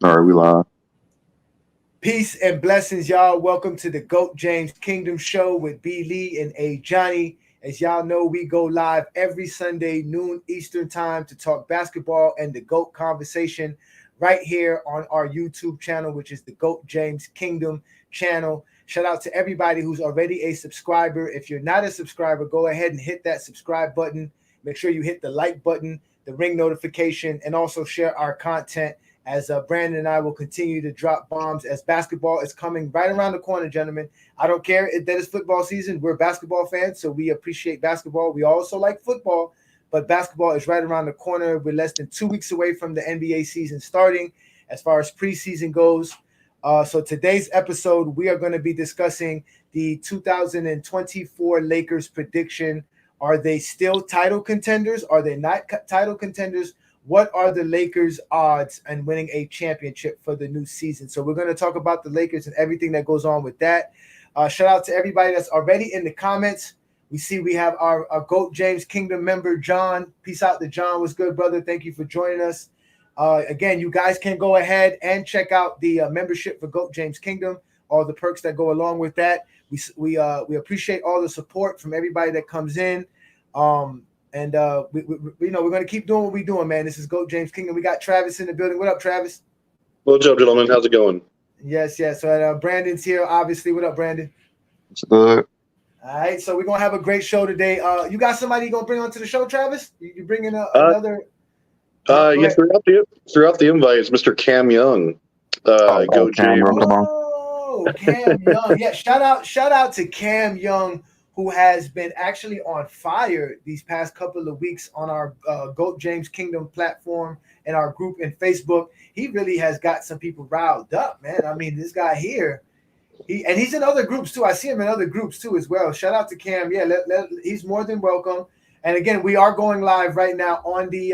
All right, we live. Peace and blessings, y'all. Welcome to the GOAT James Kingdom Show with B. Lee and A. Johnny. As y'all know, we go live every Sunday, noon Eastern time, to talk basketball and the GOAT conversation right here on our YouTube channel, which is the GOAT James Kingdom channel. Shout out to everybody who's already a subscriber. If you're not a subscriber, go ahead and hit that subscribe button. Make sure you hit the like button, the ring notification, and also share our content as Brandon and I will continue to drop bombs as basketball is coming right around the corner, gentlemen. I don't care that it's football season. We're basketball fans, so we appreciate basketball. We also like football, but basketball is right around the corner. We're less than 2 weeks away from the NBA season starting as far as preseason goes. So today's episode, we are going to be discussing the 2024 Lakers prediction. Are they still title contenders? Are they not title contenders? What are the Lakers' odds in winning a championship for the new season? So we're going to talk about the Lakers and everything that goes on with that. Shout out to everybody that's already in the comments. We see we have our GOAT James Kingdom member, John. Peace out to John. What's good, brother? Thank you for joining us. Again, you guys can go ahead and check out the membership for GOAT James Kingdom, all the perks that go along with that. We appreciate all the support from everybody that comes in. And we're going to keep doing what we're doing, man. This is GOAT James Kingdom. We got Travis in the building. What up, Travis? What's up, gentlemen? How's it going? Yes. So Brandon's here, obviously. What up, Brandon? It's good. All right, so we're going to have a great show today. You got somebody you're going to bring onto the show, Travis? You bringing another? Yes, throughout the invites, Mr. Cam Young. GOAT James. Oh, Cam Young. Yeah, shout out to Cam Young, who has been actually on fire these past couple of weeks on our GOAT James Kingdom platform and our group in Facebook. He really has got some people riled up, man. I mean, this guy here, he's in other groups too. I see him in other groups too as well. Shout out to Cam. Yeah, he's more than welcome. And again, we are going live right now on the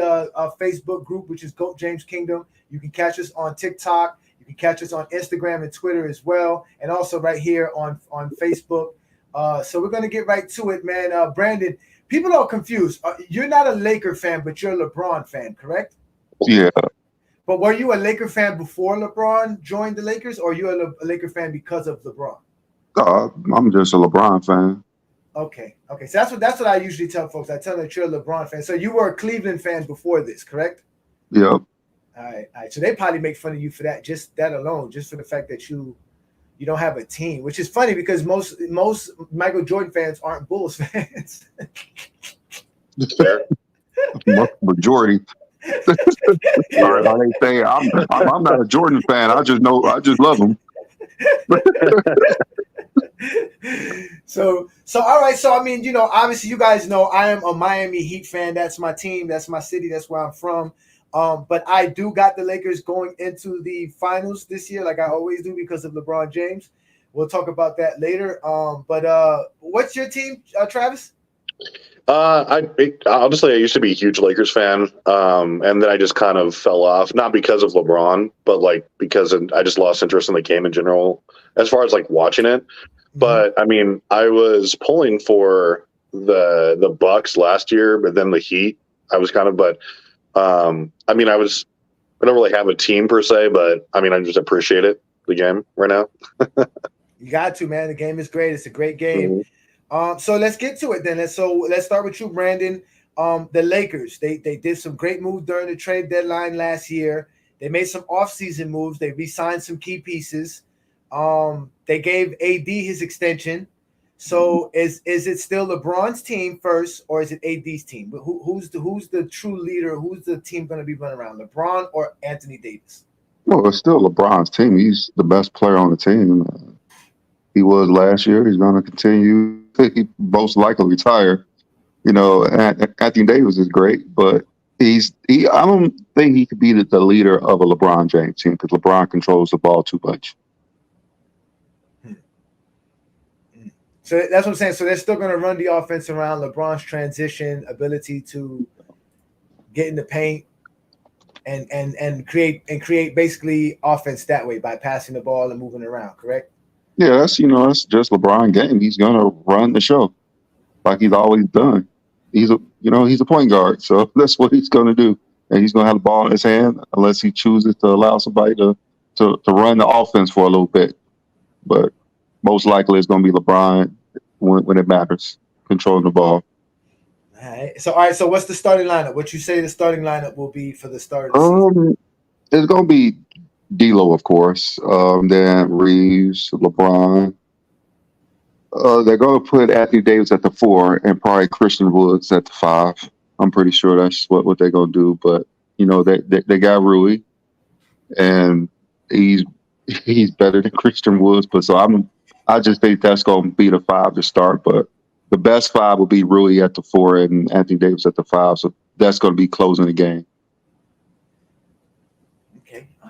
Facebook group, which is GOAT James Kingdom. You can catch us on TikTok. You can catch us on Instagram and Twitter as well, and also right here on Facebook. So we're going to get right to it, man. Brandon, people are confused. You're not a Laker fan, but you're a LeBron fan, correct? Yeah. But were you a Laker fan before LeBron joined the Lakers, or you a Laker fan because of LeBron? I'm just a LeBron fan. Okay. So that's what I usually tell folks. I tell them that you're a LeBron fan. So you were a Cleveland fan before this, correct? Yep. All right. So they probably make fun of you for that, just that alone, just for the fact that you don't have a team, which is funny because most Michael Jordan fans aren't Bulls fans. Majority. Sorry, they say I'm not a Jordan fan. I just love him. So all right. So I mean, obviously you guys know I am a Miami Heat fan. That's my team. That's my city. That's where I'm from. But I do got the Lakers going into the finals this year, like I always do, because of LeBron James. We'll talk about that later. But what's your team, Travis? Honestly, I used to be a huge Lakers fan, and then I just kind of fell off, not because of LeBron, but like because I just lost interest in the game in general, as far as like watching it. Mm-hmm. But I mean, I was pulling for the Bucks last year, but then the Heat. I was kind of, but. I mean, I don't really have a team per se, but I mean, I just appreciate the game right now. You got to, man. The game is great. It's a great game. Mm-hmm. So let's get to it then. Let's start with you, Brandon. The Lakers, they did some great moves during the trade deadline last year. They made some offseason moves. They re-signed some key pieces. They gave AD his extension. So is it still LeBron's team first, or is it AD's team? Who's the true leader? Who's the team going to be running around, LeBron or Anthony Davis? Well, it's still LeBron's team. He's the best player on the team. He was last year. He's going to continue. He most likely retire. Anthony Davis is great, but I don't think he could be the leader of a LeBron James team because LeBron controls the ball too much. So that's what I'm saying. So they're still going to run the offense around LeBron's transition ability to get in the paint and create basically offense that way by passing the ball and moving around. Correct? Yeah, that's just LeBron game. He's going to run the show like he's always done. He's a point guard, so that's what he's going to do. and he's gonna have the ball in his hand unless he chooses to allow somebody to run the offense for a little bit. But most likely it's gonna be LeBron when it matters, controlling the ball. All right. So, what's the starting lineup? What you say the starting lineup will be for the start of the season? It's gonna be D'Lo, of course. Then Reeves, LeBron. They're going to put Anthony Davis at the 4 and probably Christian Woods at the 5. I'm pretty sure that's what they're going to do. But they got Rui, and he's better than Christian Woods. But I just think that's going to be the 5 to start. But the best 5 will be Rui at the 4 and Anthony Davis at the 5. So that's going to be closing the game.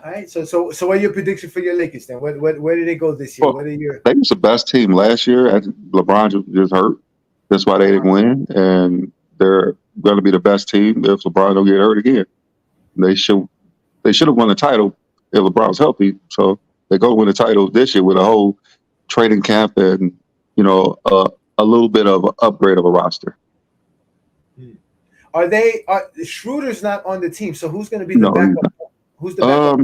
All right. So what are your predictions for your Lakers then? Where did they go this year? Well, they was the best team last year. LeBron just hurt. That's why they didn't win. And they're going to be the best team if LeBron don't get hurt again. They should have won the title if LeBron was healthy. So they're going to win the title this year with a whole training camp and a little bit of an upgrade of a roster. Are Schroeder's not on the team? So who's going to be the backup? Who's the backup?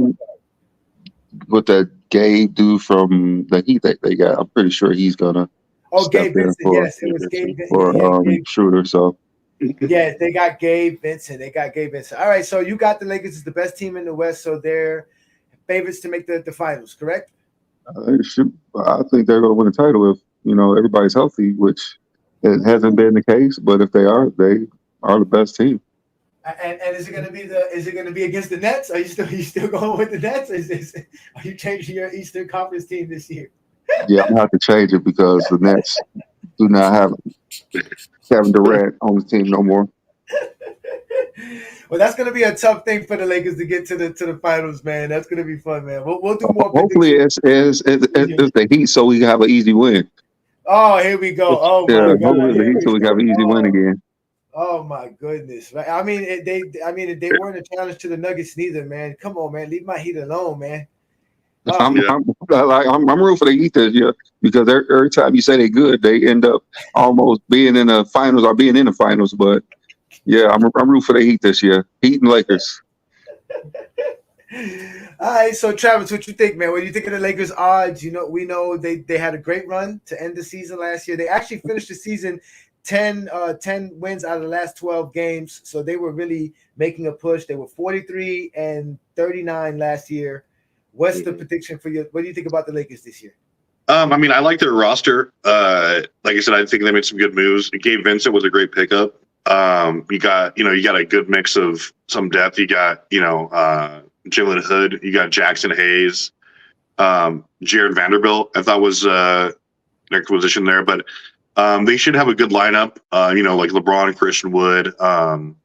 With that Gabe dude from the Heat they got, I'm pretty sure he's gonna. Oh, Gabe Vincent. Yes, it was Gabe or Schroeder. So yeah, they got Gabe Vincent. All right, so you got the Lakers as the best team in the West, so they're favorites to make the finals, correct? I think they're gonna win the title if everybody's healthy, which it hasn't been the case. But if they are the best team. And is it going to be against the Nets? Are you still going with the Nets? Are you changing your Eastern Conference team this year? Yeah, I'm gonna have to change it because the Nets do not have Kevin Durant on the team no more. Well, that's going to be a tough thing for the Lakers to get to the finals, man. That's going to be fun, man. We'll do more. Hopefully, it's the Heat, so we can have an easy win. Oh, here we go. Oh yeah, my God! Hopefully the Heat, so we can have an easy win again. Oh my goodness! I mean, they weren't a challenge to the Nuggets neither, man. Come on, man, leave my Heat alone, man. I'm rooting for the Heat this year because every time you say they're good, they end up almost being in the finals or being in the finals. But yeah, I'm rooting for the Heat this year. Heat and Lakers. All right, so Travis, what you think, man? What do you think of the Lakers' odds? We know they had a great run to end the season last year. They actually finished the season 10 wins out of the last 12 games. So they were really making a push. They were 43-39 last year. What's the prediction for you? What do you think about the Lakers this year? I mean, I like their roster. Like I said, I think they made some good moves. Gabe Vincent was a great pickup. You got a good mix of some depth. You got, Jalen Hood. You got Jackson Hayes. Jared Vanderbilt, I thought was an acquisition there. But they should have a good lineup. Like LeBron, Christian Wood,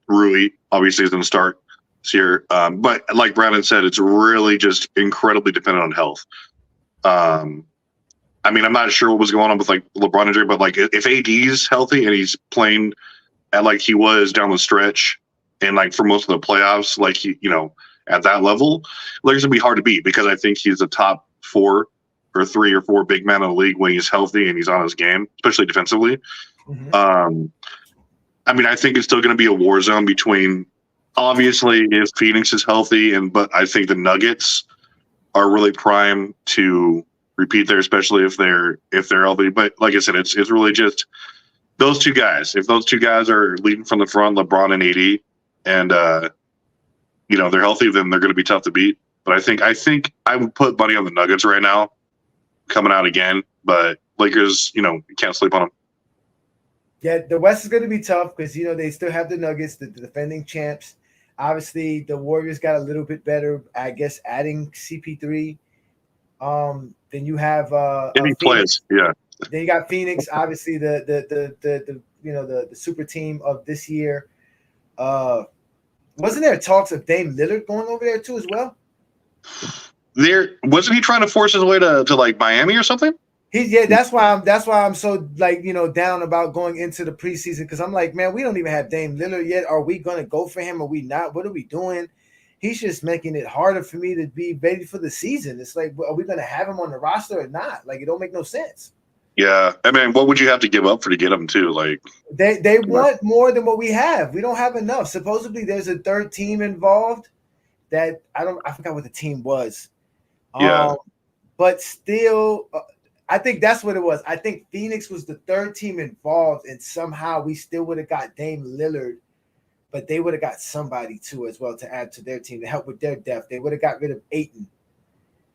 Rui obviously is going to start this year. But like Brandon said, it's really just incredibly dependent on health. I mean, I'm not sure what was going on with like LeBron injury, but like if AD's healthy and he's playing at like he was down the stretch and like for most of the playoffs, like at that level, Lakers gonna be hard to beat because I think he's a top 4 or 3 or 4 big man in the league when he's healthy and he's on his game, especially defensively. Mm-hmm. I mean, I think it's still going to be a war zone between, obviously, if Phoenix is healthy, but I think the Nuggets are really prime to repeat there, especially if they're healthy. But like I said, it's really just those two guys. If those two guys are leading from the front, LeBron and AD, and they're healthy, then they're going to be tough to beat. But I think I would put money on the Nuggets right now, coming out again. But Lakers, you can't sleep on them. Yeah, the West is going to be tough because they still have the Nuggets, the defending champs. Obviously, the Warriors got a little bit better, I guess, adding CP3. Then you have Phoenix. Yeah. Then you got Phoenix, obviously the super team of this year. Wasn't there talks of Dame Lillard going over there too as well? Wasn't he trying to force his way to like Miami or something? That's why I'm so down about going into the preseason because I'm like, man, we don't even have Dame Lillard yet. Are we gonna go for him? Are we not? What are we doing? He's just making it harder for me to be ready for the season. It's like, are we gonna have him on the roster or not? Like, it don't make no sense. Yeah, I mean, what would you have to give up to get him too? Like They want more than what we have. We don't have enough. Supposedly, there's a third team involved. That I forgot what the team was. Yeah. But still, I think that's what it was. I think Phoenix was the third team involved, and somehow we still would have got Dame Lillard, but they would have got somebody too as well to add to their team to help with their depth. They would have got rid of Ayton.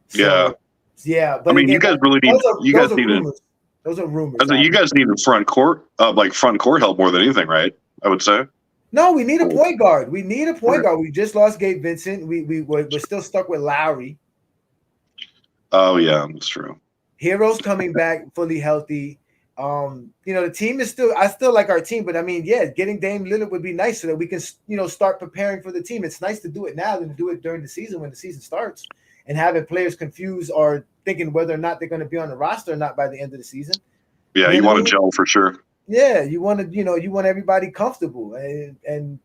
So, yeah. But I mean, again, you guys really need. You guys need rumors. Those are rumors. I think you guys need a front court help more than anything, right? I would say. No, we need a point guard. We need a point guard. We just lost Gabe Vincent. We're still stuck with Lowry. Oh yeah, that's true. Hero's coming back fully healthy. The team is still. I still like our team, but I mean, yeah, getting Dame Lillard would be nice so that we can, start preparing for the team. It's nice to do it now than to do it during the season when the season starts and having players confused or thinking whether or not they're going to be on the roster or not by the end of the season. Yeah, you want to gel for sure. Yeah, you want to, you want everybody comfortable, and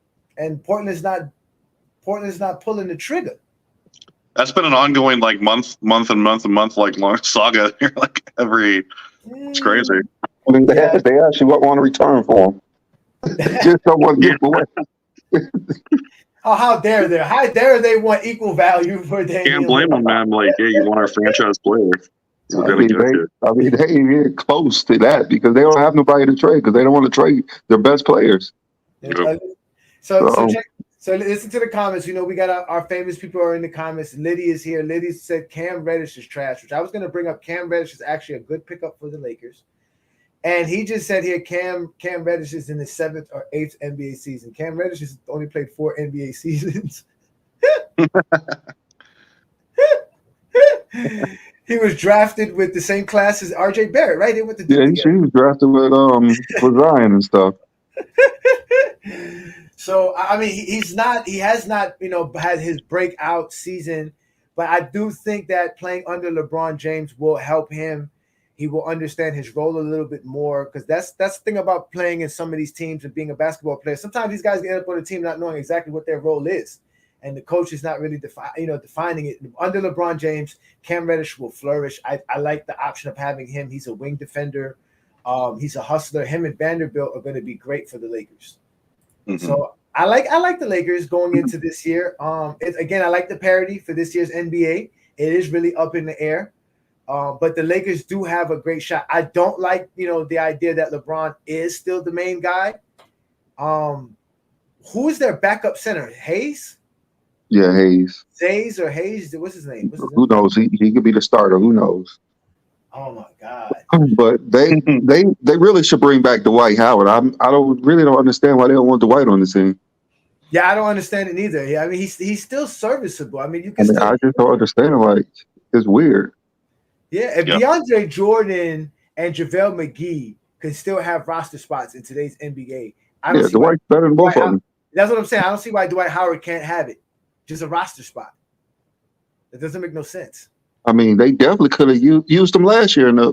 Portland's not pulling the trigger. That's been an ongoing month like long saga. Like it's crazy. I mean, they actually want to return for him. Just don't want to give away. Oh, how dare they? How dare they want equal value for Damian? Can't blame them, man. Like, yeah, you want our franchise player. They ain't even close to that because they don't have nobody to trade because they don't want to trade their best players. So listen to the comments. We got our famous people are in the comments. Liddy is here. Liddy said Cam Reddish is trash, which I was going to bring up. Cam Reddish is actually a good pickup for the Lakers. And he just said here, Cam Reddish is in the 7th or 8th NBA season. Cam Reddish has only played 4 NBA seasons. He was drafted with the same class as RJ Barrett, right? They went to he was drafted with Zion and stuff. So I mean, he has not had his breakout season, but I do think that playing under LeBron James will help him. He will understand his role a little bit more because that's the thing about playing in some of these teams and being a basketball player. Sometimes these guys end up on a team not knowing exactly what their role is, and the coach is not really defining it. Under LeBron James, Cam Reddish will flourish. I like the option of having him. He's a wing defender. He's a hustler. Him and Vanderbilt are going to be great for the Lakers. Mm-hmm. So I like the Lakers going into this year. Again, I like the parity for this year's NBA. It is really up in the air. But the Lakers do have a great shot. I don't like, the idea that LeBron is still the main guy. Who is their backup center? Hayes? Yeah, Hayes. Hayes or Hayes? What's his name? Who knows? He could be the starter. Who knows? Oh my God! But they really should bring back Dwight Howard. I don't understand why they don't want Dwight on the team. Yeah, I don't understand it neither. Yeah, I mean he's still serviceable. I mean I just don't understand. Like it's weird. Yeah, if DeAndre Jordan and JaVale McGee can still have roster spots in today's NBA, Dwight's better than both of them. That's what I'm saying. I don't see why Dwight Howard can't have it. Just a roster spot. That doesn't make no sense. I mean, they definitely could have used him last year. I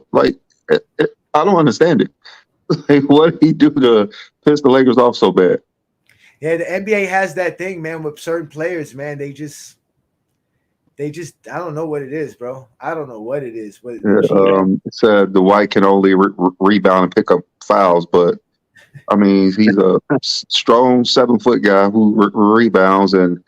don't understand it. Like, what did he do to piss the Lakers off so bad? Yeah, the NBA has that thing, man, with certain players, man. They just I don't know what it is, bro. I don't know what it is. It said Dwight can only rebound and pick up fouls, but I mean, he's a strong 7-foot guy who rebounds and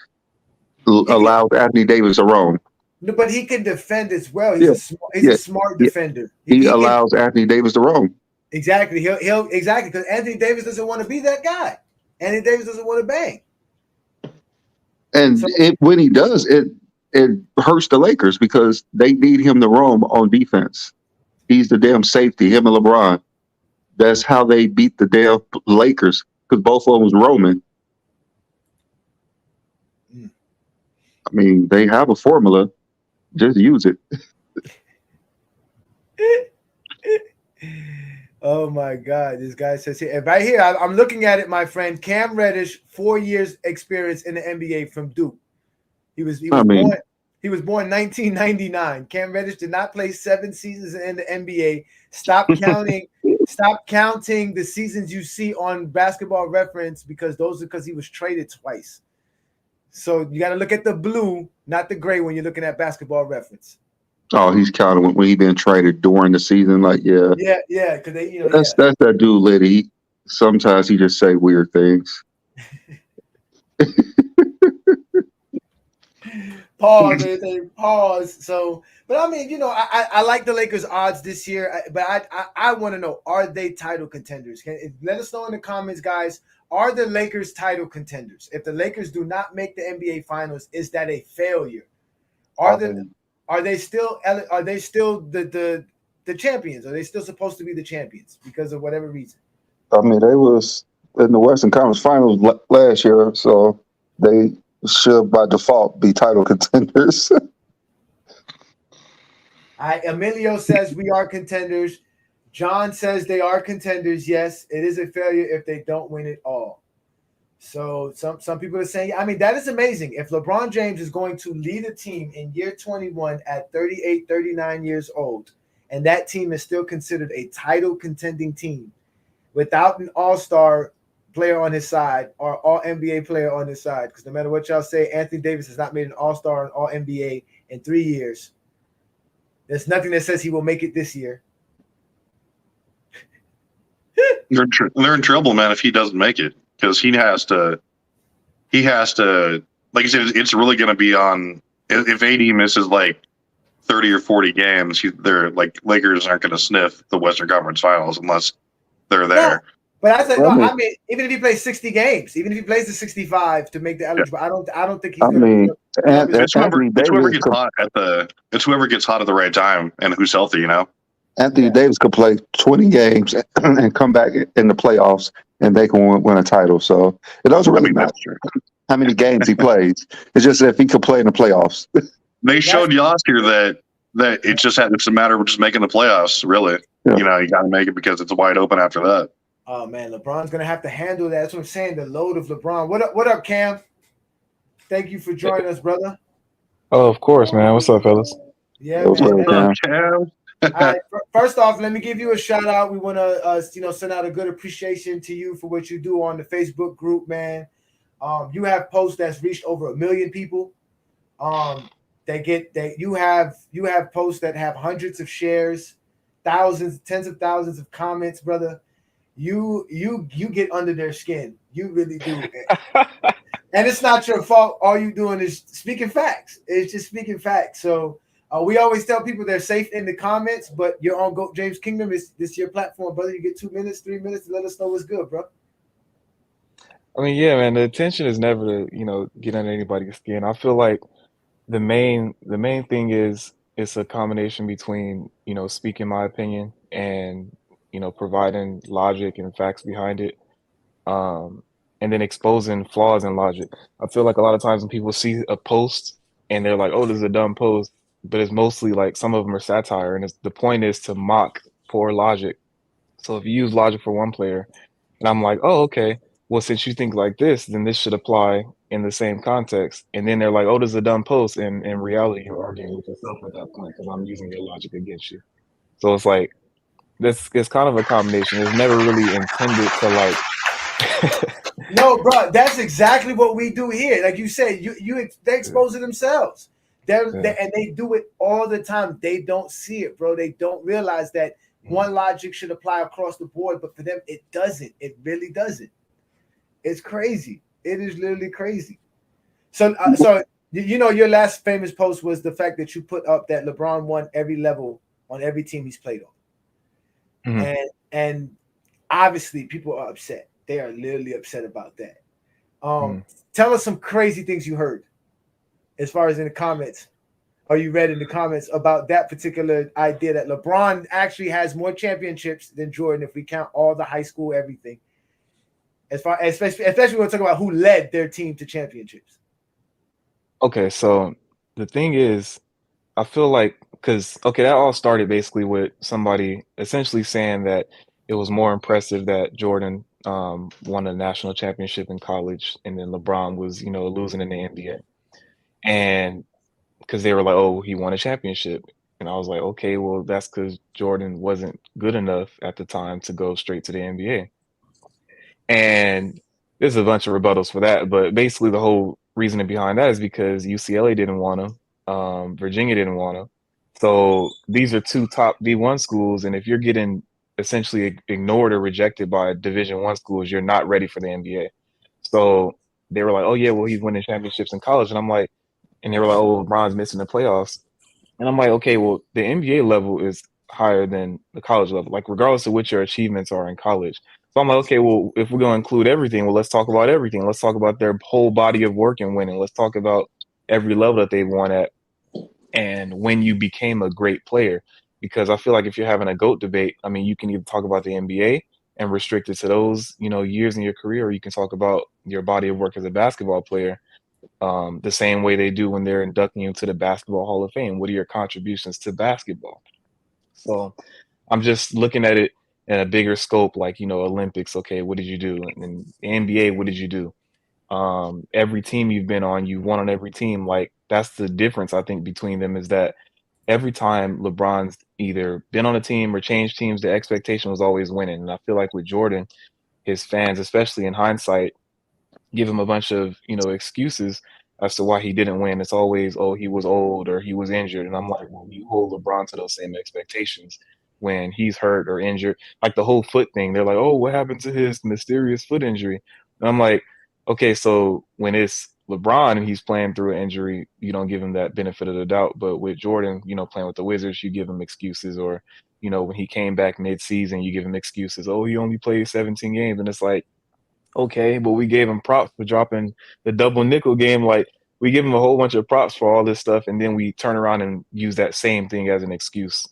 allows Anthony Davis to roam. No, but he can defend as well. He's a smart defender. He allows Anthony Davis to roam. Exactly. He'll exactly because Anthony Davis doesn't want to be that guy. Anthony Davis doesn't want to bang. And when he does, it hurts the Lakers because they need him to roam on defense. He's the damn safety, him and LeBron. That's how they beat the damn Lakers because both of them was roaming. I mean, they have a formula. Just use it. Oh my God! This guy says here, and right here, I'm looking at it, my friend. Cam Reddish, 4 years experience in the NBA from Duke. He was born 1999. Cam Reddish did not play 7 seasons in the NBA. Stop counting. Stop counting the seasons you see on Basketball Reference because he was traded twice. So you got to look at the blue, not the gray, when you're looking at Basketball Reference. Oh, he's counting when he been traded during the season. Like, yeah, Yeah, because they, that's that dude, Liddy. Sometimes he just say weird things. Pause. Everything. Pause. So, but I mean, I like the Lakers' odds this year, but I want to know: are they title contenders? Let us know in the comments, guys. Are the Lakers title contenders? If the Lakers do not make the NBA Finals, is that a failure? Are they still the champions? Are they still supposed to be the champions because of whatever reason? I mean, they was in the Western Conference Finals last year, so they should by default be title contenders. Emilio says we are contenders. John says they are contenders. Yes, it is a failure if they don't win it all. So some people are saying, I mean, that is amazing. If LeBron James is going to lead a team in year 21 at 38, 39 years old, and that team is still considered a title contending team without an all-star player on his side or all NBA player on his side, because no matter what y'all say, Anthony Davis has not made an all-star and all NBA in 3 years. There's nothing that says he will make it this year. They're in trouble, man, if he doesn't make it, because he has to, like you said, it's really going to be on, if AD misses like 30 or 40 games, they're like, Lakers aren't going to sniff the Western Conference Finals unless they're there. No, but I said, I mean, even if he plays 60 games, even if he plays the 65 to make the eligible, I don't think he's going to. It's whoever gets hot at the right time and who's healthy, Anthony Davis could play 20 games and come back in the playoffs, and they can win a title. So it doesn't really matter how many games he plays. It's just if he could play in the playoffs. They showed last year that it's a matter of just making the playoffs. Really, you got to make it because it's wide open after that. Oh man, LeBron's gonna have to handle that. That's what I'm saying. The load of LeBron. What up, Cam? Thank you for joining us, brother. Oh, of course, man. What's up, fellas? Yeah, man. Cam? All right, first off, let me give you a shout out. We want to, send out a good appreciation to you for what you do on the Facebook group, man. You have posts that's reached over 1 million people. You have posts that have hundreds of shares, thousands, tens of thousands of comments, brother. You get under their skin. You really do. And it's not your fault. All you doing is speaking facts. It's just speaking facts. So we always tell people they're safe in the comments, but you're on Goat James Kingdom. This is your platform, brother. You get 2 minutes, 3 minutes to let us know what's good, bro. I mean, yeah, man. The intention is never to, get under anybody's skin. I feel like the main thing is it's a combination between, speaking my opinion and, providing logic and facts behind it. And then exposing flaws in logic. I feel like a lot of times when people see a post and they're like, oh, this is a dumb post, but it's mostly like some of them are satire. And the point is to mock poor logic. So if you use logic for one player and I'm like, oh, okay, well, since you think like this, then this should apply in the same context. And then they're like, oh, this is a dumb post. And in reality, you're arguing with yourself at that point because I'm using your logic against you. So it's like, it's kind of a combination. It's never really intended to like. No, bro, that's exactly what we do here. Like you said, they expose it themselves. And they do it all the time. They don't see it, bro. They don't realize that one logic should apply across the board, but for them, it doesn't. It really doesn't. It's crazy. It is literally crazy. So your last famous post was the fact that you put up that LeBron won every level on every team he's played on, and obviously people are upset. They are literally upset about that. Tell us some crazy things you heard as far as in the comments, or you read in the comments about that particular idea that LeBron actually has more championships than Jordan if we count all the high school everything. Especially when we talk about who led their team to championships. Okay, so the thing is, I feel like that all started basically with somebody essentially saying that it was more impressive that Jordan won a national championship in college, and then LeBron was, losing in the NBA. And because they were like, oh, he won a championship. And I was like, okay, well, that's because Jordan wasn't good enough at the time to go straight to the NBA. And there's a bunch of rebuttals for that. But basically the whole reasoning behind that is because UCLA didn't want him. Virginia didn't want him. So these are two top D1 schools, and if you're getting essentially ignored or rejected by Division One schools, you're not ready for the NBA. So they were like, "Oh yeah, well he's winning championships in college," and I'm like, and they were like, "Oh, LeBron's missing the playoffs," and I'm like, "Okay, well the NBA level is higher than the college level, like regardless of what your achievements are in college." So I'm like, "Okay, well if we're gonna include everything, well let's talk about everything. Let's talk about their whole body of work and winning. Let's talk about every level that they've won at." And when you became a great player. Because I feel like if you're having a GOAT debate, I mean, you can either talk about the NBA and restrict it to those, years in your career, or you can talk about your body of work as a basketball player, the same way they do when they're inducting you to the Basketball Hall of Fame. What are your contributions to basketball? So I'm just looking at it in a bigger scope, like, Olympics. Okay, what did you do? And the NBA, what did you do? Every team you've been on, you won on every team. Like that's the difference I think between them is that every time LeBron's either been on a team or changed teams, the expectation was always winning. And I feel like with Jordan, his fans, especially in hindsight, give him a bunch of, excuses as to why he didn't win. It's always, oh, he was old or he was injured. And I'm like, well, you hold LeBron to those same expectations when he's hurt or injured. Like the whole foot thing, they're like, oh, what happened to his mysterious foot injury? And I'm like, okay, so when it's LeBron and he's playing through an injury, you don't give him that benefit of the doubt. But with Jordan, playing with the Wizards, you give him excuses. Or, when he came back mid-season, you give him excuses. Oh, he only played 17 games. And it's like, okay, but we gave him props for dropping the double nickel game. Like we give him a whole bunch of props for all this stuff, and then we turn around and use that same thing as an excuse.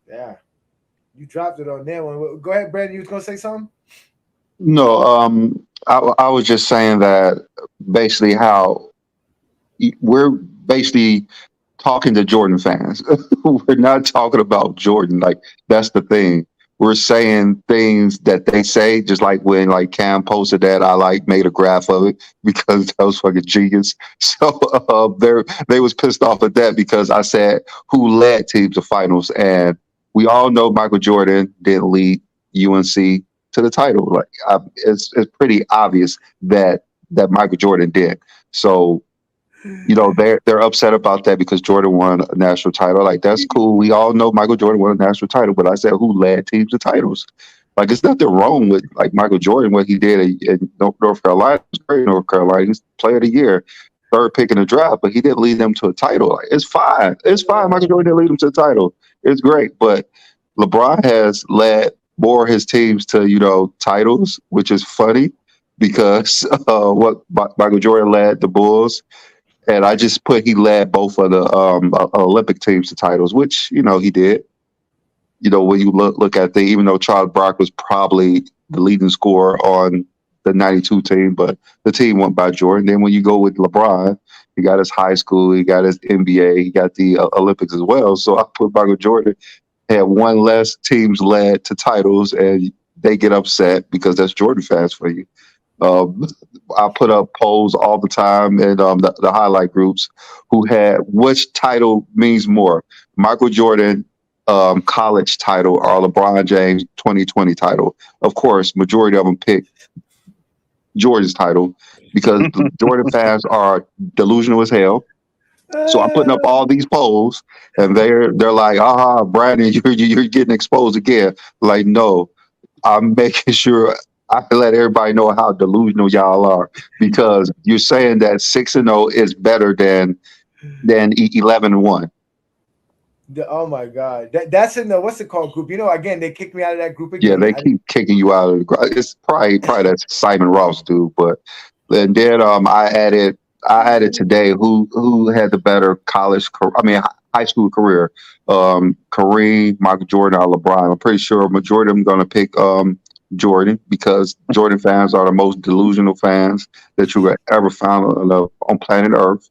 Yeah, you dropped it on that one. Go ahead, Brandon. You was gonna say something? No, I was just saying that basically how we're basically talking to Jordan fans. We're not talking about Jordan. Like that's the thing. We're saying things that they say, just like when like Cam posted that, I like made a graph of it because that was fucking genius. So they was pissed off at that because I said who led teams to finals, and we all know Michael Jordan didn't lead UNC to the title. Like it's pretty obvious that Michael Jordan did. So they're upset about that because Jordan won a national title. Like that's cool. We all know Michael Jordan won a national title, but I said who led teams to titles? Like it's nothing wrong with like Michael Jordan, what he did in North Carolina. He was great in North Carolina. He's player of the year, third pick in the draft, but he didn't lead them to a title. Like, it's fine. It's fine. Michael Jordan didn't lead them to the title. It's great. But LeBron has led more of his teams to, titles, which is funny because what Michael Jordan led the Bulls. And I just put he led both of the Olympic teams to titles, which he did. When you look at even though Charles Brock was probably the leading scorer on the '92 team, but the team went by Jordan. Then when you go with LeBron, he got his high school, he got his NBA, he got the Olympics as well. So I put Michael Jordan had one less teams led to titles, and they get upset because that's Jordan fans for you. I put up polls all the time in the highlight groups who had which title means more, Michael Jordan college title or LeBron James 2020 title. Of course, majority of them picked Jordan's title because the Jordan fans are delusional as hell. So I'm putting up all these polls, and they're like, Brandon, you're getting exposed again. Like, no, I'm making sure I let everybody know how delusional y'all are because you're saying that 6-0 is better than 11-1. Oh my God, that's in the what's it called group? Again, they kicked me out of that group again. Yeah, they keep kicking you out of the group. It's probably that Simon Ross dude, but and then I added today who had the better high school career, Kareem, Michael Jordan, or LeBron. I'm pretty sure a majority of them going to pick Jordan because Jordan fans are the most delusional fans that you ever found on planet Earth.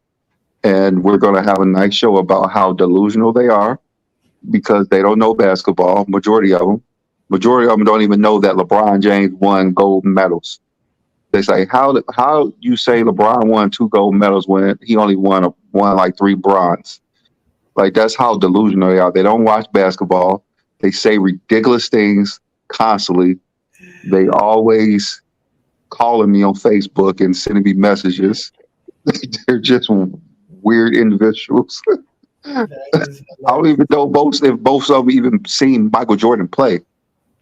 And we're going to have a nice show about how delusional they are because they don't know basketball. Majority of them don't even know that LeBron James won gold medals. They say, how you say LeBron won 2 gold medals when he only won like 3 bronze? Like, that's how delusional they are. They don't watch basketball. They say ridiculous things constantly. They always calling me on Facebook and sending me messages. They're just weird individuals. I don't even know if both of them even seen Michael Jordan play.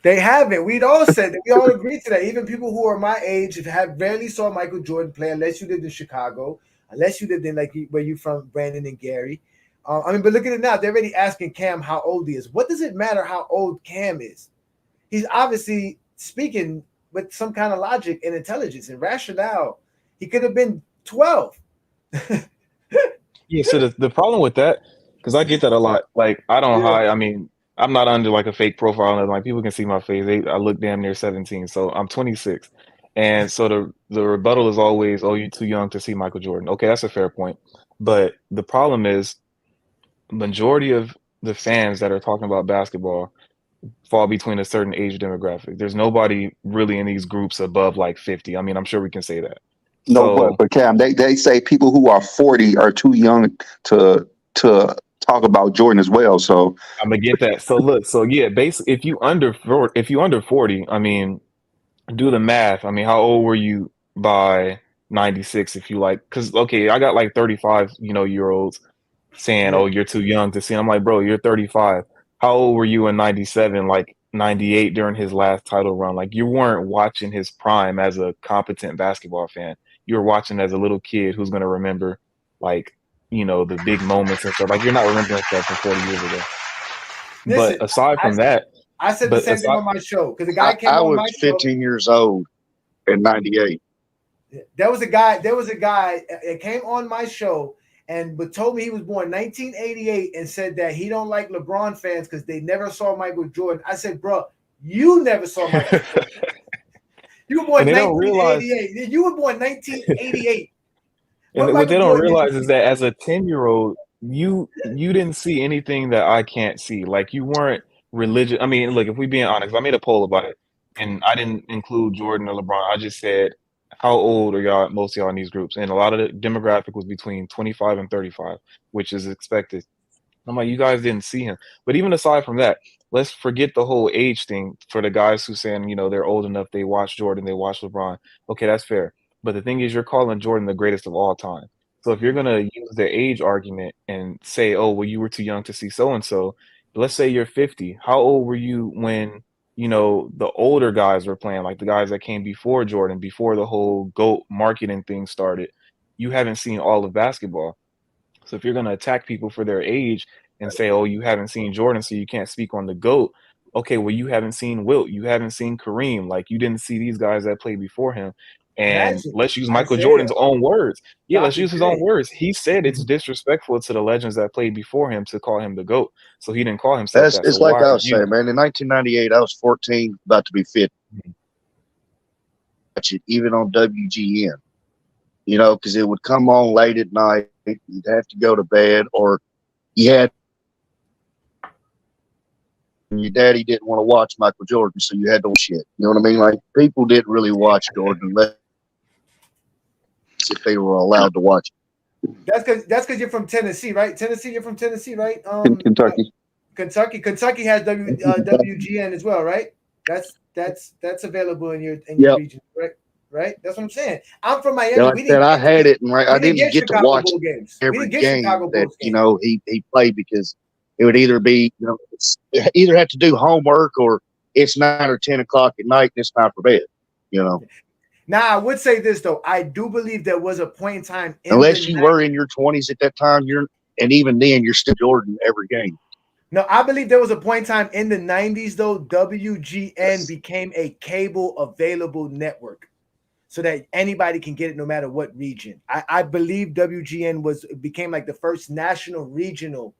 They haven't. We'd all said that. We all agreed to that. Even people who are my age have rarely saw Michael Jordan play, unless you lived in Chicago, unless you lived in where you from, Brandon and Gary. I mean, but look at it now. They're already asking Cam how old he is. What does it matter how old Cam is? He's obviously speaking with some kind of logic and intelligence and rationale. He could have been 12. Yeah, so the problem with that, because I get that a lot. Like, I don't hide. I mean, I'm not under like a fake profile. And like, people can see my face. I look damn near 17. So I'm 26. And so the rebuttal is always, oh, you're too young to see Michael Jordan. Okay, that's a fair point. But the problem is, majority of the fans that are talking about basketball fall between a certain age demographic. There's nobody really in these groups above like 50. I mean, I'm sure we can say that. No, So but Cam, they say people who are 40 are too young to talk about Jordan as well. So I'm gonna get that. So look, so yeah, basically, if you under 40, I mean, do the math. I mean, how old were you by 96? If you like, because okay, I got like 35, year olds saying, "Oh, you're too young to see." I'm like, bro, you're 35. How old were you in 97? Like 98 during his last title run? Like you weren't watching his prime as a competent basketball fan. You were watching as a little kid who's gonna remember, like, the big moments and stuff. Like you're not remembering stuff from 40 years ago. Listen, But aside from that, I said the same thing on my show because the guy came I on was my show. 15 years old in '98. There was a guy that came on my show and told me he was born 1988 and said that he don't like LeBron fans because they never saw Michael Jordan. I said, bro, you never saw Michael Jordan. You were born 1988. You were born 1988. And what they don't realize is that as a 10-year-old, you didn't see anything that I can't see. Like you weren't religious. I mean, look, if we being honest, I made a poll about it, and I didn't include Jordan or LeBron. I just said, how old are y'all, most of y'all in these groups? And a lot of the demographic was between 25 and 35, which is expected. I'm like, you guys didn't see him. But even aside from that, let's forget the whole age thing for the guys who saying, they're old enough, they watch Jordan, they watch LeBron. Okay, that's fair. But the thing is, you're calling Jordan the greatest of all time. So if you're going to use the age argument and say, oh, well, you were too young to see so-and-so, let's say you're 50. How old were you when, the older guys were playing, like the guys that came before Jordan, before the whole GOAT marketing thing started? You haven't seen all of basketball. So if you're going to attack people for their age and say, oh, you haven't seen Jordan, so you can't speak on the GOAT. Okay, well, you haven't seen Wilt. You haven't seen Kareem. Like, you didn't see these guys that played before him. And let's use Michael Jordan's own words. Yeah, let's use his own words. He said it's disrespectful to the legends that played before him to call him the GOAT. So he didn't call himself that. It's like I was saying, man. In 1998, I was 14, about to be 50. Even on WGN, because it would come on late at night. You'd have to go to bed, or your daddy didn't want to watch Michael Jordan, so you had to watch it. You know what I mean? Like, people didn't really watch Jordan unless if they were allowed to watch it. That's because you're from Tennessee, right? You're from Tennessee, right? Kentucky. Kentucky has WGN as well, right? That's available in your region, right? Right, that's what I'm saying. I'm from Miami. Like I had it, and I didn't get to watch every game that he played, because it would either be either have to do homework, or it's 9 or 10 o'clock at night and it's time for bed. Now I would say this though, I do believe there was a point in time, unless you were in your 20s at that time, and even then you're still Jordan every game. No, I believe there was a point in time in the 90s though, WGN became a cable available network, so that anybody can get it no matter what region. I believe WGN became like the first national regional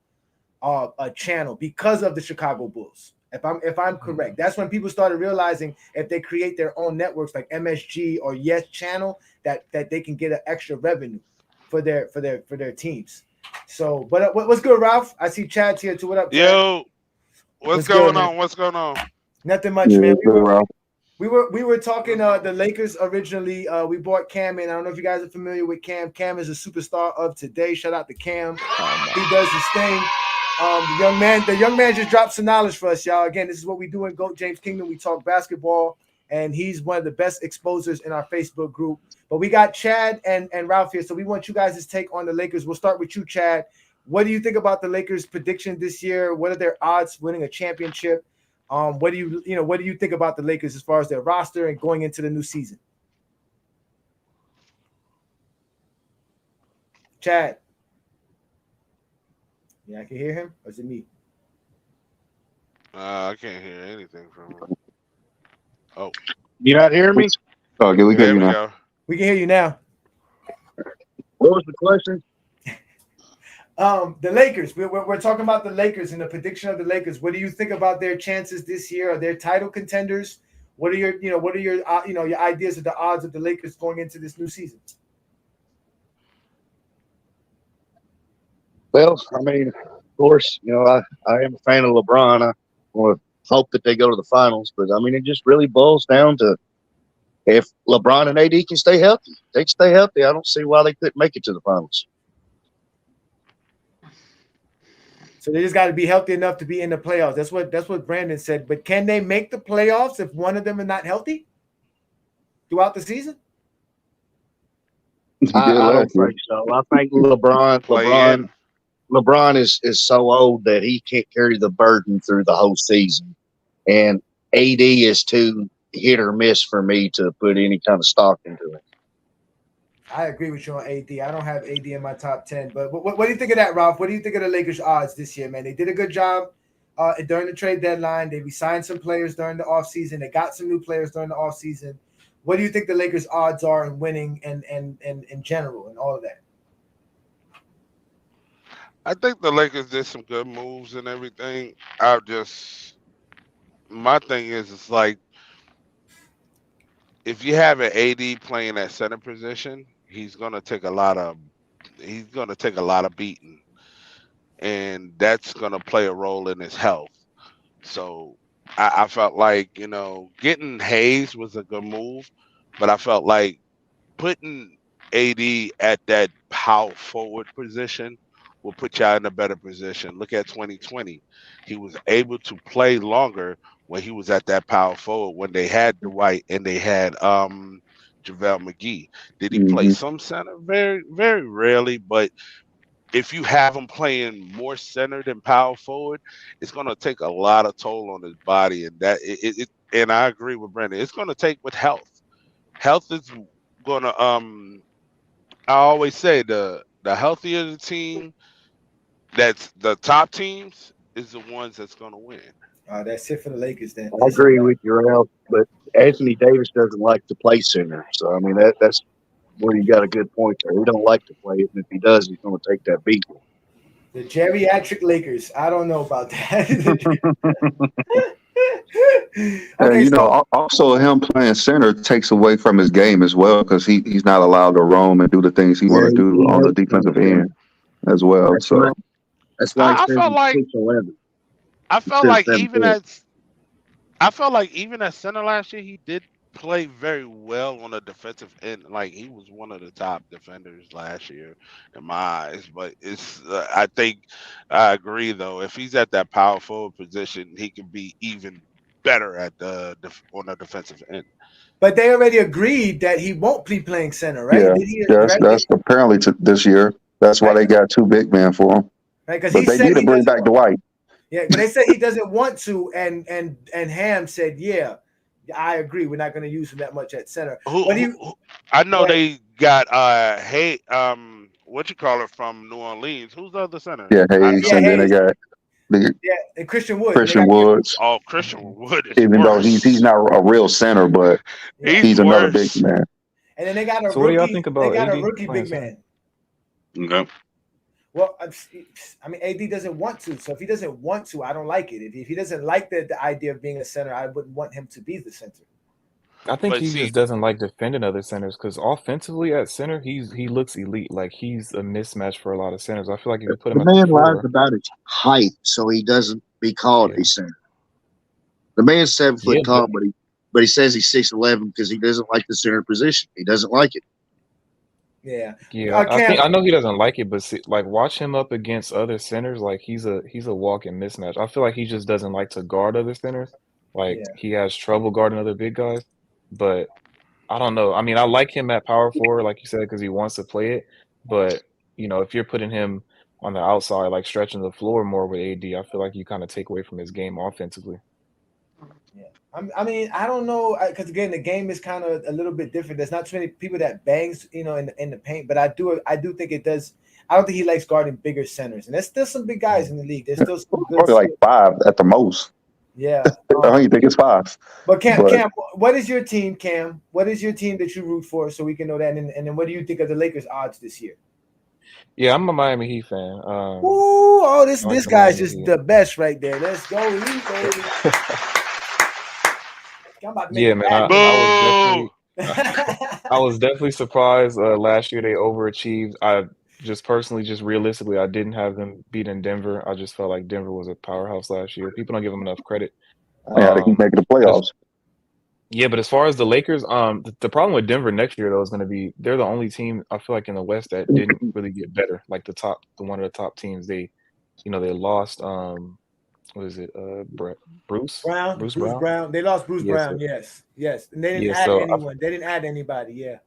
channel because of the Chicago Bulls. If I'm correct, that's when people started realizing if they create their own networks like MSG or Yes Channel, that they can get an extra revenue for their teams. So, but what's good, Ralph? I see Chad's here too. What up, Chad? Yo, what's going on? What's going on? Nothing much, man. We were talking the Lakers originally. We bought Cam in. I don't know if you guys are familiar with Cam. Cam is a superstar of today. Shout out to Cam. He does his thing. The young man just dropped some knowledge for us, y'all. Again, this is what we do in GOAT James Kingdom. We talk basketball, and he's one of the best exposers in our Facebook group. But we got Chad and Ralph here, so we want you guys' take on the Lakers. We'll start with you, Chad. what do you think about the Lakers' prediction this year? What are their odds winning a championship? What do you think about the Lakers as far as their roster and going into the new season? Chad. Yeah, I can hear him. Or is it me? I can't hear anything from him. Oh, you not hear me? Oh, okay, we there can we now. go. We can hear you now. What was the question? The Lakers. We're talking about the Lakers and the prediction of the Lakers. What do you think about their chances this year? Are they title contenders? What are your your ideas of the odds of the Lakers going into this new season? Well, I mean, of course, I am a fan of LeBron. I want to hope that they go to the finals, but I mean, it just really boils down to if LeBron and AD can stay healthy. If they can stay healthy, I don't see why they couldn't make it to the finals. So they just got to be healthy enough to be in the playoffs. That's what Brandon said. But can they make the playoffs if one of them is not healthy throughout the season? I don't think so. I think LeBron is so old that he can't carry the burden through the whole season, and AD is too hit or miss for me to put any kind of stock into it. I agree with you on AD. I don't have AD in my top 10, but what do you think of that, Ralph? What do you think of the Lakers' odds this year, man? They did a good job during the trade deadline. They re-signed some players during the offseason. They got some new players during the offseason. What do you think the Lakers' odds are in winning and in general and all of that? I think the Lakers did some good moves and everything. My thing is, it's like if you have an AD playing that center position, he's gonna take a lot of beating, and that's gonna play a role in his health. So I felt like getting Hayes was a good move, but I felt like putting AD at that power forward position will put you in a better position. Look at 2020. He was able to play longer when he was at that power forward when they had Dwight and they had JaVale McGee. Did he play some center? Very, very rarely, but if you have him playing more center than power forward, it's going to take a lot of toll on his body, and and I agree with Brandon. It's going to take with health. Health is going to I always say the healthier the team, that's the top teams, is the ones that's going to win. That's it for the Lakers then. I agree with you, Ralph, but Anthony Davis doesn't like to play center. So, I mean, that's where you got a good point there. He don't like to play it, and if he does, he's going to take that beat. The geriatric Lakers. I don't know about that. Okay, also him playing center takes away from his game as well because he's not allowed to roam and do the things he want to do on the defensive end as well. That's why I felt like even at center last year, he did play very well on the defensive end. Like he was one of the top defenders last year in my eyes. But I think I agree though. If he's at that power forward position, he can be even better at on the defensive end. But they already agreed that he won't be playing center, right? Yeah, that's apparently this year. That's why they got two big men for him. Right, because they need to bring back Dwight. Yeah, but they said he doesn't want to, and Ham said, "Yeah, I agree. We're not going to use him that much at center." I know they got what you call it from New Orleans. Who's the other center? Yeah, Hayes, and then they got and Christian Wood. Christian Woods. Oh, Christian Wood. Even though he's not a real center, but he's another big man. And then they got a rookie. What do y'all think about they got a rookie big man. Okay. Well, I mean, AD doesn't want to. So if he doesn't want to, I don't like it. If he doesn't like the idea of being a center, I wouldn't want him to be the center. I think he just doesn't like defending other centers because offensively at center, he looks elite. Like he's a mismatch for a lot of centers. I feel like if you put him the man lies about his height, so he doesn't be called a center. The man's 7 foot tall, but he says he's 6'11" because he doesn't like the center position. He doesn't like it. Yeah. I know he doesn't like it, but watch him up against other centers. Like he's a walking mismatch. I feel like he just doesn't like to guard other centers. He has trouble guarding other big guys. But I don't know. I mean, I like him at power forward, like you said, because he wants to play it. But if you're putting him on the outside, like stretching the floor more with AD, I feel like you kind of take away from his game offensively. Yeah, I mean, I don't know, because again, the game is kind of a little bit different. There's not too many people that bangs, in the paint, but I do think it does. I don't think he likes guarding bigger centers, and there's still some big guys in the league. There's still some good. Probably like 5 at the most. Yeah, I don't even think it's 5. But Cam, what is your team, Cam? What is your team that you root for, so we can know that? And then, what do you think of the Lakers' odds this year? Yeah, I'm a Miami Heat fan. This guy's just the best right there. Let's go, Heat, baby. Yeah, man. I was definitely surprised. Last year they overachieved. I just realistically, I didn't have them beating Denver. I just felt like Denver was a powerhouse last year. People don't give them enough credit. Yeah, they keep making the playoffs. Yeah, but as far as the Lakers, the problem with Denver next year though is going to be they're the only team I feel like in the West that didn't really get better. Like one of the top teams, they lost. What is it? Bruce Brown. They lost Bruce Brown. Yes. And they didn't add anyone. They didn't add anybody. Yeah.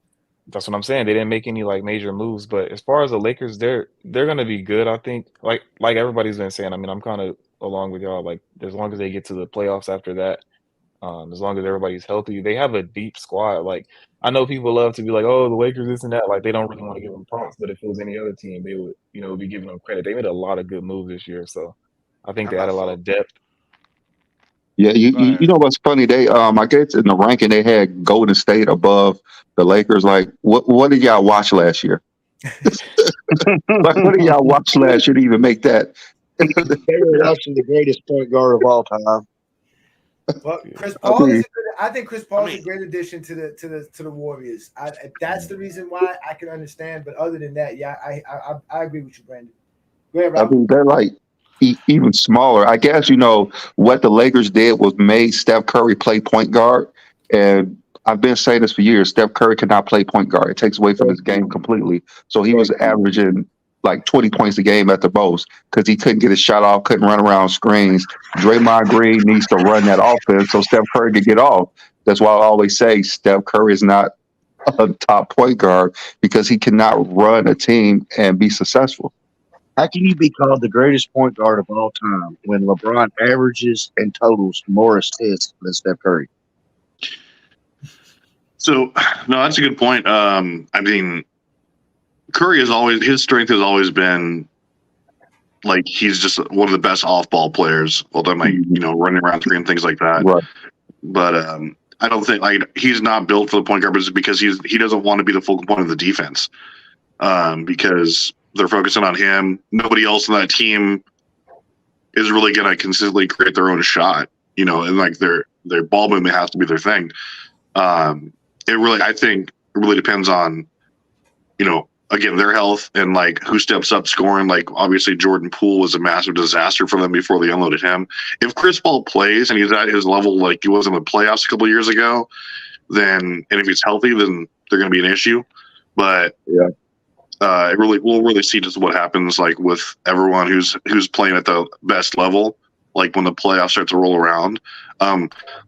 That's what I'm saying. They didn't make any like major moves. But as far as the Lakers, they're gonna be good. I think like everybody's been saying. I mean, I'm kind of along with y'all. Like as long as they get to the playoffs after that, as long as everybody's healthy, they have a deep squad. Like I know people love to be like, oh, the Lakers this and that. Like they don't really want to give them props. But if it was any other team, they would be giving them credit. They made a lot of good moves this year. So. I think they had a lot of depth. Yeah, you know what's funny? They I guess in the ranking they had Golden State above the Lakers. Like, what did y'all watch last year? Like, what did y'all watch last year to even make that? They were watching the greatest point guard of all time. Well, Chris Paul I think Chris Paul is a great addition to the Warriors. That's the reason why I can understand. But other than that, yeah, I agree with you, Brandon. Go ahead, Rob. I mean, they're like even smaller. I guess what the Lakers did was made Steph Curry play point guard, and I've been saying this for years. Steph Curry cannot play point guard. It takes away from his game completely. So he was averaging like 20 points a game at the most because he couldn't get his shot off, couldn't run around screens. Draymond Green needs to run that offense so Steph Curry can get off. That's why I always say Steph Curry is not a top point guard because he cannot run a team and be successful. How can you be called the greatest point guard of all time when LeBron averages and totals more assists than Steph Curry? So, no, that's a good point. I mean, Curry his strength has always been like he's just one of the best off-ball players. Well, then like running around screen things like that. Right. But I don't think like he's not built for the point guard because he doesn't want to be the focal point of the defense. Because they're focusing on him. Nobody else on that team is really going to consistently create their own shot, and like their ball movement has to be their thing. I think it really depends on, again, their health and like who steps up scoring. Like obviously Jordan Poole was a massive disaster for them before they unloaded him. If Chris Paul plays and he's at his level like he was in the playoffs a couple of years ago, and if he's healthy, then they're going to be an issue. But yeah. We'll really see just what happens like with everyone who's playing at the best level, like when the playoffs start to roll around.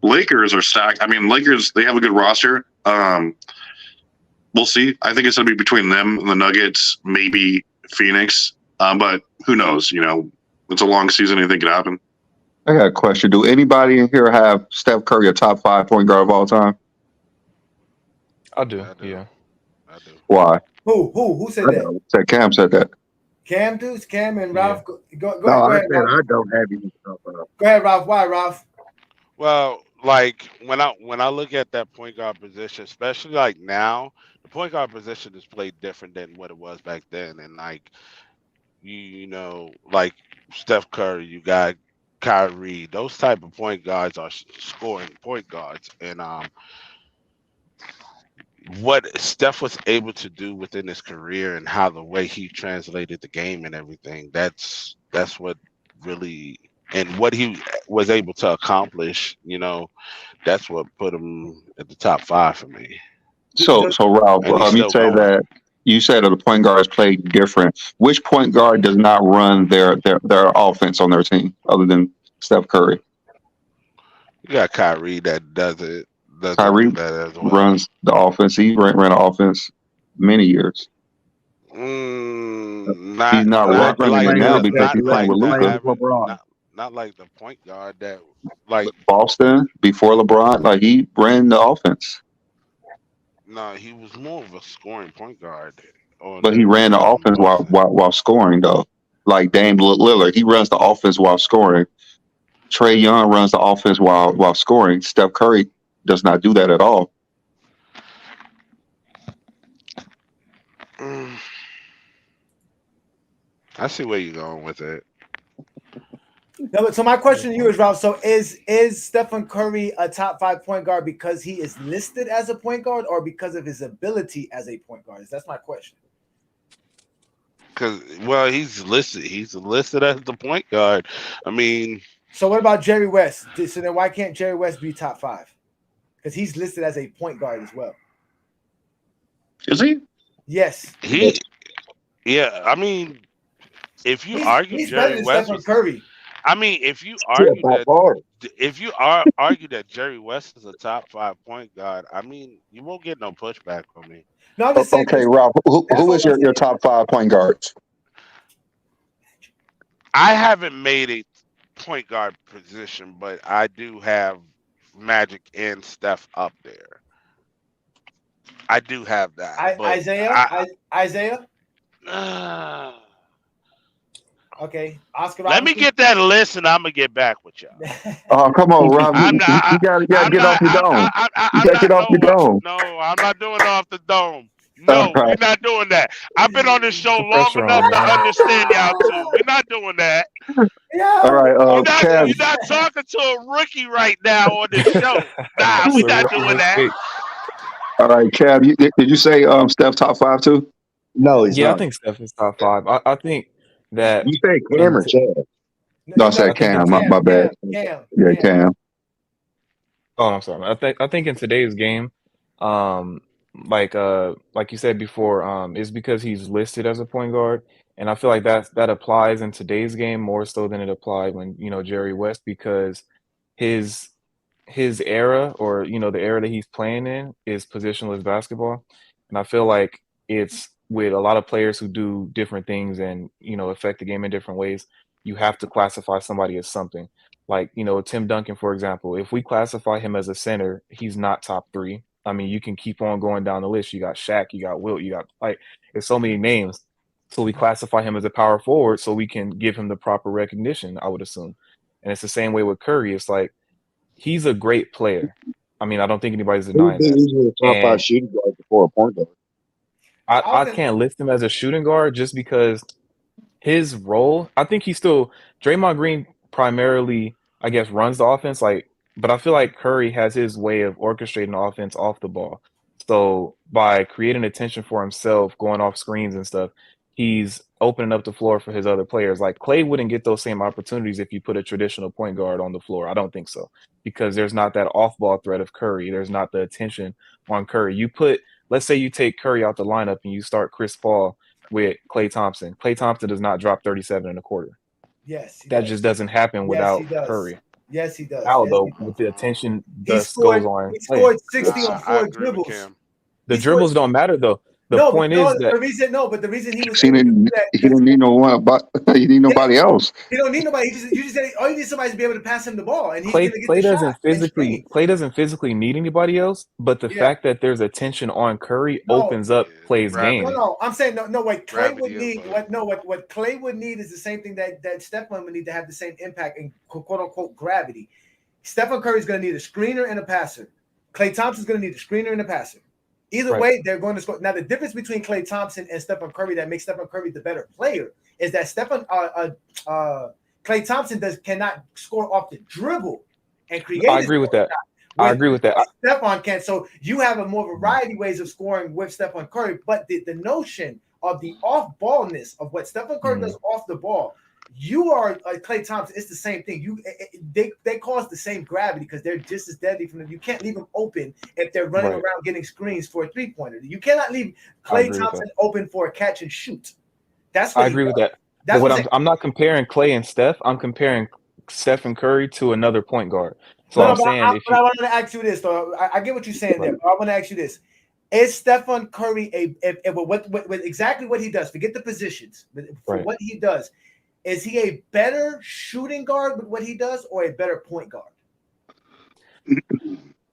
Lakers are stacked. I mean, Lakers, they have a good roster. We'll see. I think it's going to be between them and the Nuggets, maybe Phoenix. But who knows? It's a long season. Anything can happen. I got a question. Do anybody in here have Steph Curry a top 5 point guard of all time? I do. Yeah. I do. Why? Who said that? Cam said that. Cam does. Cam and Ralph. Yeah. Go ahead. I don't have any stuff. Go ahead, Ralph. Why, Ralph? Well, like when I look at that point guard position, especially like now, the point guard position is played different than what it was back then. And like like Steph Curry, you got Kyrie, those type of point guards are scoring point guards, and what Steph was able to do within his career and how the way he translated the game and everything, that's what really, and what he was able to accomplish, that's what put him at the top 5 for me. So Ralph, you said that the point guards play different. Which point guard does not run their offense on their team other than Steph Curry? You got Kyrie that does it. Kyrie runs the offense. He ran the offense many years. He's not not running it like now the because not he's playing like with the Luka. average not like the point guard that like Boston before LeBron, like he ran the offense, no, he was more of a scoring point guard but he ran the on offense Boston. while scoring though. Like Dame Lillard, he runs the offense while scoring. Trae Young runs the offense while scoring. Steph Curry does not do that at all. I see where you're going with it. No, so my question to you is, Ralph. So is Stephen Curry a top 5 point guard because he is listed as a point guard, or because of his ability as a point guard? That's my question. Because he's listed as the point guard. I mean, so what about Jerry West? So then why can't Jerry West be top 5? Because he's listed as a point guard as well. Is he? Yes. Yeah. I mean, if you argue he's Jerry better than West Stephen Curry. I mean, if you argue that Jerry West is a top 5 point guard, I mean, you won't get no pushback from me. No, I'm just saying. Okay, Ralph. Who is your top 5 point guards? I haven't made a point guard position, but I do have Magic and Steph up there. I do have that. Isaiah. Okay, Oscar. Let me get that list, and I'm gonna get back with y'all. Oh, come on, Rob. You gotta get off your dome. You gotta get off your dome. No, I'm not doing it off the dome. No, we're not doing that. I've been on this show long enough to understand y'all too. We're not doing that. All right, you're not talking to a rookie right now on this show. Nah, we're not doing that. All right, Cav, did you say Steph top 5 too? No, he's not. I think Steph is top 5. I think that you say Cam or Chad? No, I said Cam. My bad. Cam. Oh, I'm sorry. I think in today's game, like you said before, is because he's listed as a point guard, and I feel like that applies in today's game more so than it applied when Jerry West, because his era, or the era that he's playing in, is positionless basketball, and I feel like it's with a lot of players who do different things and affect the game in different ways. You have to classify somebody as something. Like Tim Duncan, for example. If we classify him as a center, he's not top 3. I mean, you can keep on going down the list. You got Shaq, you got Wilt, you got there's so many names. So we classify him as a power forward so we can give him the proper recognition, I would assume. And it's the same way with Curry. It's like he's a great player. I mean, I don't think anybody's denying that. He's a top 5 shooting guard before a point guard. I can't list him as a shooting guard just because his role, I think he's still Draymond Green primarily, I guess, runs the offense, but I feel like Curry has his way of orchestrating the offense off the ball. So by creating attention for himself, going off screens and stuff, he's opening up the floor for his other players. Like Klay wouldn't get those same opportunities if you put a traditional point guard on the floor. I don't think so, because there's not that off-ball threat of Curry. There's not the attention on Curry. Let's say you take Curry out the lineup and you start Chris Paul with Klay Thompson. Klay Thompson does not drop 37 in a quarter. Yes. That just doesn't happen without Curry. Yes, he does. Now, though, with the attention goes on. He scored 60 on 4 dribbles. The dribbles don't matter, though. The point is that the reason he was he didn't need no one, but he didn't need nobody else. He don't need nobody. You just said all you need somebody to be able to pass him the ball, and Klay doesn't physically need anybody else. But the fact that there's attention on Curry opens up Klay's game. No, I'm saying no. What Klay would need, what Klay would need is the same thing that Stephen would need to have the same impact in quote unquote gravity. Stephen Curry's going to need a screener and a passer. Klay Thompson's going to need a screener and a passer. Either way, they're going to score. Now, the difference between Klay Thompson and Stephen Curry that makes Stephen Curry the better player is that Klay Thompson cannot score off the dribble and create. I agree with that. Stephon can. So you have a more variety ways of scoring with Stephen Curry, but the notion of the off-ballness of what Stephen Curry does off the ball, you are Klay Thompson. It's the same thing. They cause the same gravity because they're just as deadly from them. You can't leave them open if they're running around getting screens for a 3-pointer. You cannot leave Klay Thompson open for a catch and shoot. That's what I agree with that. But I'm not comparing Klay and Steph. I'm comparing Stephen Curry to another point guard. So I'm saying, I want to ask you this, though. I get what you're saying there. But I want to ask you this: Is Stephen Curry with exactly what he does? Forget the positions, but for what he does, is he a better shooting guard with what he does, or a better point guard?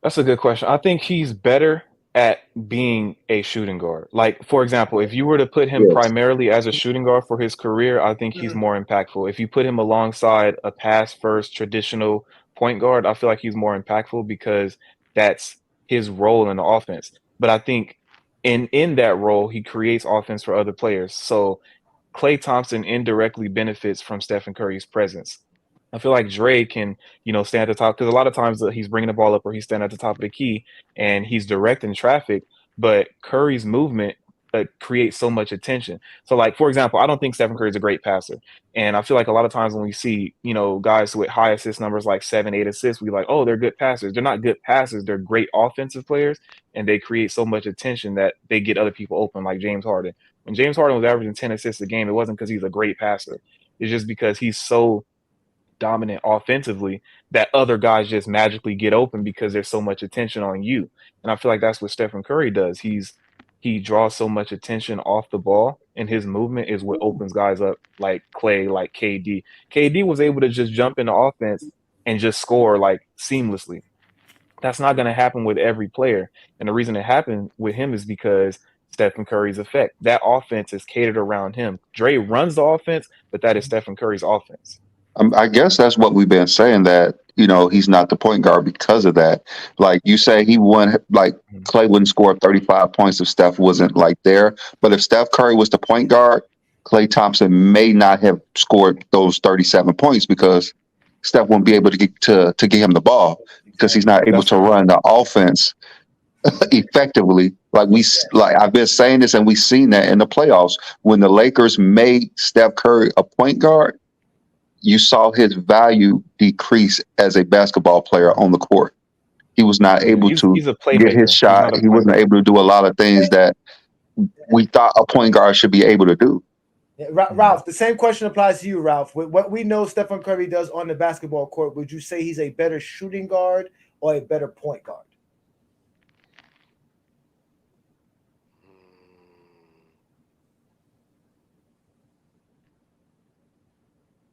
That's a good question. I think he's better at being a shooting guard. Like, for example, if you were to put him primarily as a shooting guard for his career, I think he's more impactful. If you put him alongside a pass first traditional point guard, I feel like he's more impactful because that's his role in the offense. But I think in that role, he creates offense for other players. So Klay Thompson indirectly benefits from Stephen Curry's presence. I feel like Dre can, stand at the top, because a lot of times he's bringing the ball up or he's standing at the top of the key and he's directing traffic, but Curry's movement creates so much attention. So, like, for example, I don't think Stephen Curry is a great passer. And I feel like a lot of times when we see, guys with high assist numbers like 7, 8 assists, we like, oh, they're good passers. They're not good passers. They're great offensive players, and they create so much attention that they get other people open, like James Harden. When James Harden was averaging 10 assists a game, it wasn't because he's a great passer. It's just because he's so dominant offensively that other guys just magically get open because there's so much attention on you. And I feel like that's what Stephen Curry does. He draws so much attention off the ball, and his movement is what opens guys up like Klay, like KD. KD was able to just jump into offense and just score like seamlessly. That's not going to happen with every player. And the reason it happened with him is because Stephen Curry's effect. That offense is catered around him. Dre runs the offense, but that is Stephen Curry's offense. I guess that's what we've been saying, that, he's not the point guard because of that. Like you say, he won, like Klay wouldn't score 35 points if Steph wasn't like there. But if Steph Curry was the point guard, Klay Thompson may not have scored those 37 points because Steph won't be able to get him the ball because he's not able to run the offense effectively. Like I've been saying this, and we've seen that in the playoffs when the Lakers made Steph Curry a point guard. You saw his value decrease as a basketball player on the court. He was not able to get his shot. He wasn't able to do a lot of things that we thought a point guard should be able to do. Ralph, the same question applies to you, Ralph. With what we know Stephen Curry does on the basketball court, would you say he's a better shooting guard or a better point guard?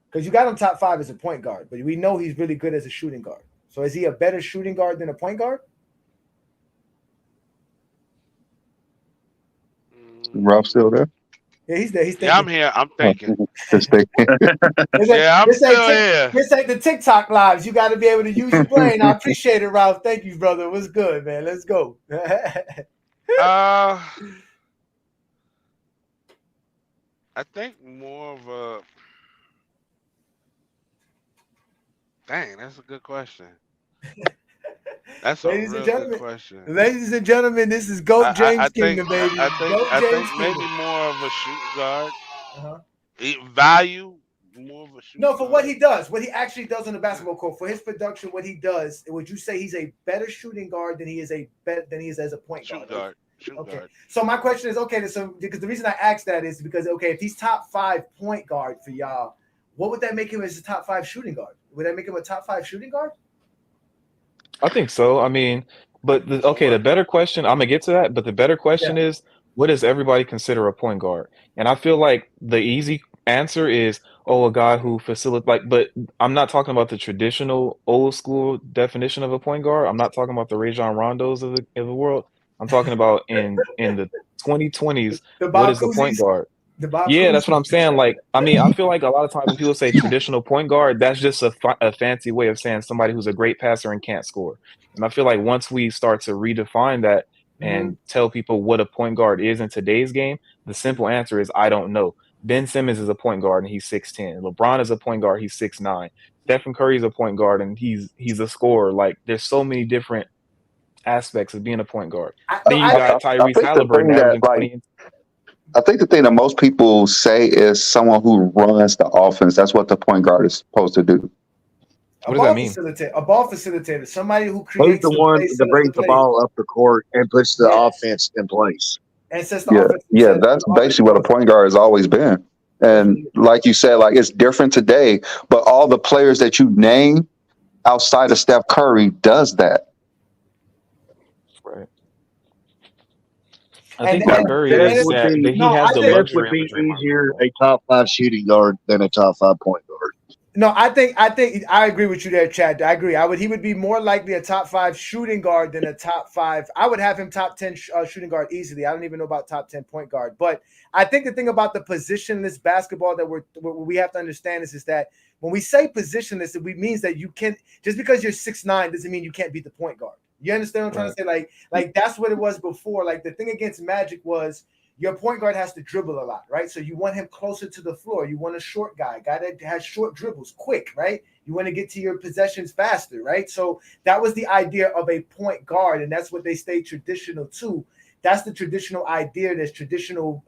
Because you got him top 5 as a point guard, but we know he's really good as a shooting guard. So is he a better shooting guard than a point guard? Ralph still there? Yeah, he's there. He's thinking. Yeah, I'm here. I'm thinking. Yeah, I'm still here. This ain't the TikTok lives. You got to be able to use your brain. I appreciate it, Ralph. Thank you, brother. What's good, man? Let's go. I think more of a. Dang, that's a good question. That's a real good question. Ladies and gentlemen, this is GOAT James Kingdom, baby. I think maybe more of a shooting guard. Value, more of a shooting guard. No, for what he does, what he actually does on the basketball court, for his production, what he does, would you say he's a better shooting guard than he is as a point guard? Shooting guard. So my question is, because the reason I asked that is because, if he's top 5 point guard for y'all, what would that make him as a top 5 shooting guard? Would that make him a top 5 shooting guard? I think so. I mean, but the better question, I'm gonna get to that, but the better question is, what does everybody consider a point guard? And I feel like the easy answer is, a guy who facilitates, but I'm not talking about the traditional old school definition of a point guard. I'm not talking about the Rajon Rondos of the world. I'm talking about in the 2020s, what is the point guard? Yeah, that's what I'm saying. Like, I mean, I feel like a lot of times when people say traditional point guard, that's just a fancy way of saying somebody who's a great passer and can't score. And I feel like once we start to redefine that and tell people what a point guard is in today's game, the simple answer is I don't know. Ben Simmons is a point guard and he's 6'10". LeBron is a point guard, he's 6'9". Stephen Curry is a point guard and he's a scorer. Like, there's so many different aspects of being a point guard. Then you got Tyrese Halliburton averaging 20. I think the thing that most people say is someone who runs the offense. That's what the point guard is supposed to do. What does that mean? A ball facilitator, somebody who creates the one that brings the ball up the court and puts the offense in place. And sets the offense. Yeah, that's basically what a point guard has always been. And like you said, like, it's different today, but all the players that you name outside of Steph Curry does that. Right. I think with Curry is that he has the luxury of a Draymond easier a top 5 shooting guard than a top 5 point guard. No, I think I agree with you there, Chad. I agree. He would be more likely a top 5 shooting guard than a top 5. I would have him top 10 shooting guard easily. I don't even know about top 10 point guard. But I think the thing about the positionless basketball that we have to understand is that when we say positionless, it means that you can't, just because you're 6'9" doesn't mean you can't beat the point guard. You understand what I'm trying to say? Like that's what it was before. Like the thing against Magic was your point guard has to dribble a lot, right? So you want him closer to the floor. You want a short guy that has short dribbles, quick, right? You want to get to your possessions faster, right? So that was the idea of a point guard, and that's what they stay traditional to. That's the traditional idea. There's traditional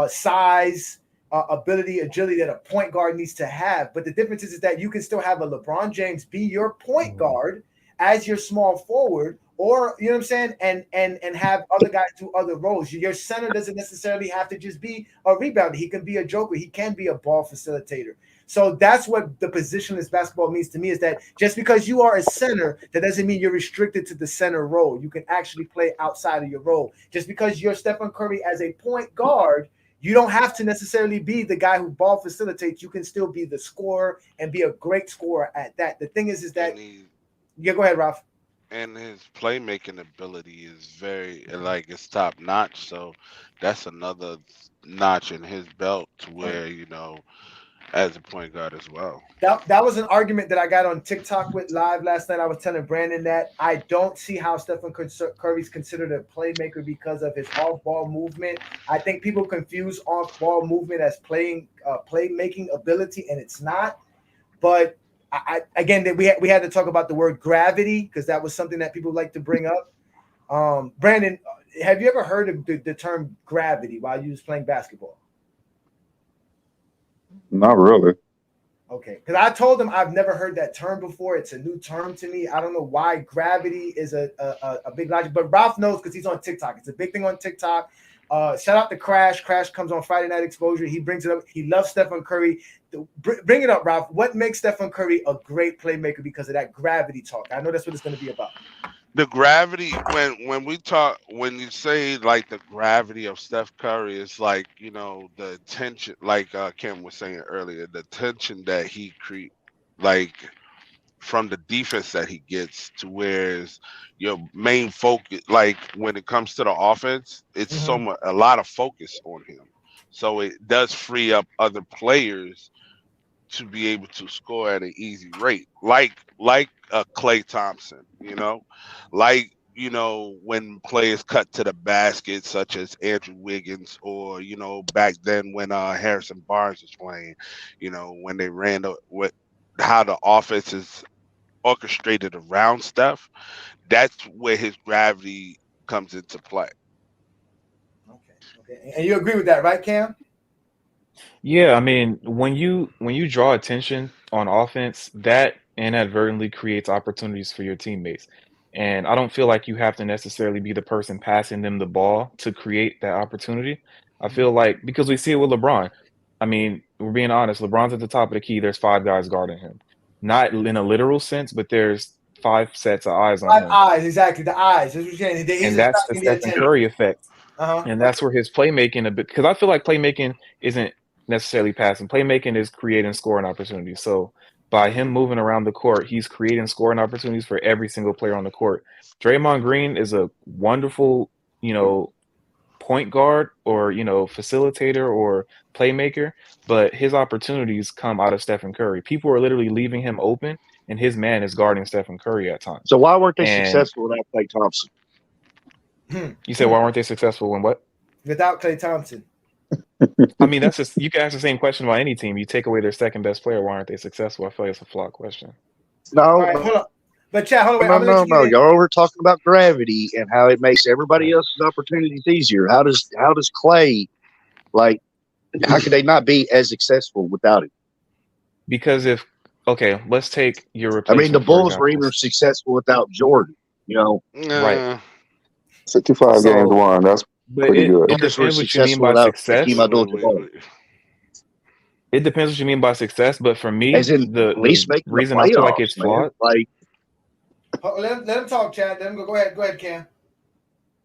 size, ability, agility that a point guard needs to have. But the difference is that you can still have a LeBron James be your point guard as your small forward, or you know what I'm saying, and have other guys do other roles. Your center doesn't necessarily have to just be a rebounder. He can be a joker. He can be a ball facilitator. So that's what the positionless basketball means to me, is that just because you are a center, that doesn't mean you're restricted to the center role. You can actually play outside of your role. Just because you're Stephen Curry as a point guard, you don't have to necessarily be the guy who ball facilitates. You can still be the scorer and be a great scorer at that. The thing is that yeah, go ahead, Ralph. And his playmaking ability is very it's top notch. So that's another notch in his belt to where, as a point guard as well. That was an argument that I got on TikTok with live last night. I was telling Brandon that I don't see how Stephen Curry's considered a playmaker because of his off-ball movement. I think people confuse off-ball movement as playmaking ability, and it's not. But again, we had to talk about the word gravity because that was something that people like to bring up. Brandon, have you ever heard of the term gravity while you was playing basketball? Not really. Okay, because I told him I've never heard that term before. It's a new term to me. I don't know why gravity is a big logic, but Ralph knows because he's on TikTok. It's a big thing on TikTok. Shout out to Crash. Crash comes on Friday Night Exposure. He brings it up. He loves Stephen Curry. Bring it up, Ralph. What makes Stephen Curry a great playmaker because of that gravity talk? I know that's what it's going to be about. The gravity, when you say like the gravity of Steph Curry, it's like, the tension, like Kim was saying earlier, the tension that he creates, like from the defense that he gets to where's your main focus, like when it comes to the offense, it's a lot of focus on him. So it does free up other players to be able to score at an easy rate, like Klay Thompson, when players cut to the basket, such as Andrew Wiggins, or back then when Harrison Barnes was playing, when they ran with how the offense is orchestrated around Steph, that's where his gravity comes into play. Okay, and you agree with that, right, Cam? Yeah, I mean, when you draw attention on offense, that inadvertently creates opportunities for your teammates. And I don't feel like you have to necessarily be the person passing them the ball to create that opportunity. I feel like, because we see it with LeBron. I mean, we're being honest, LeBron's at the top of the key. There's 5 guys guarding him. Not in a literal sense, but there's 5 sets of eyes on him. 5 eyes, exactly. The eyes. And that's the Stephen Curry effect. And that's where his playmaking because I feel like playmaking isn't necessarily passing. Playmaking is creating scoring opportunities. So by him moving around the court, he's creating scoring opportunities for every single player on the court. Draymond Green is a wonderful, point guard or, facilitator or playmaker, but his opportunities come out of Stephen Curry. People are literally leaving him open, and his man is guarding Stephen Curry at times. So why weren't they successful without Klay Thompson? You said why weren't they successful when what? Without Klay Thompson. I mean, that's just, you can ask the same question about any team. You take away their second best player, why aren't they successful? I feel like it's a flawed question. No, right, hold on. But Chad, hold on. No. Y'all over talking about gravity and how it makes everybody else's opportunities easier. How does Klay, how could they not be as successful without it? Because let's take your replacement. The Bulls were even successful without Jordan. Right. 65 games won. That's pretty good. It depends what you mean by success. It depends what you mean by success, but for me, the reason I feel like it's flawed. Let him talk, Chad. Let him go. Go ahead, Cam.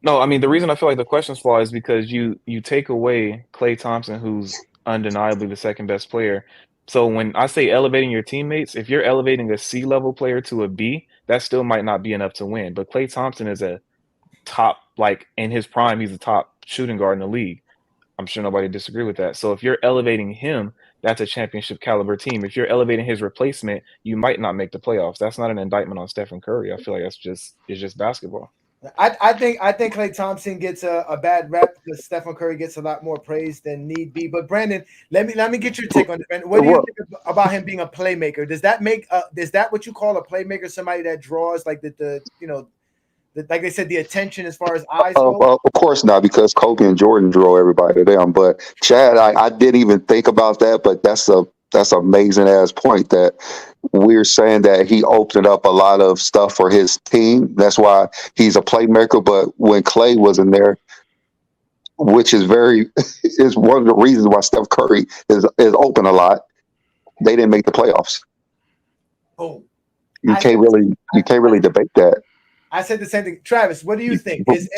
No, I mean the reason I feel like the question's flawed is because you take away Klay Thompson, who's undeniably the second best player. So when I say elevating your teammates, if you're elevating a C level player to a B, that still might not be enough to win. But Klay Thompson is a top, like in his prime, he's a top shooting guard in the league. I'm sure nobody disagree with that. So if you're elevating him, that's a championship caliber team. If you're elevating his replacement, you might not make the playoffs. That's not an indictment on Stephen Curry. I feel like it's just basketball. I think Klay Thompson gets a bad rep because Stephen Curry gets a lot more praise than need be. But Brandon, let me get your take on it. What do you think about him being a playmaker? Does that make is that what you call a playmaker? Somebody that draws like like they said, the attention as far as eyes go? Of course not, because Kobe and Jordan draw everybody to them. But Chad, I didn't even think about that, but that's an amazing ass point that we're saying that he opened up a lot of stuff for his team. That's why he's a playmaker. But when Klay wasn't there, which is is one of the reasons why Steph Curry is open a lot, they didn't make the playoffs. Oh, you can't really debate that. I said the same thing. Travis, what do you think? Is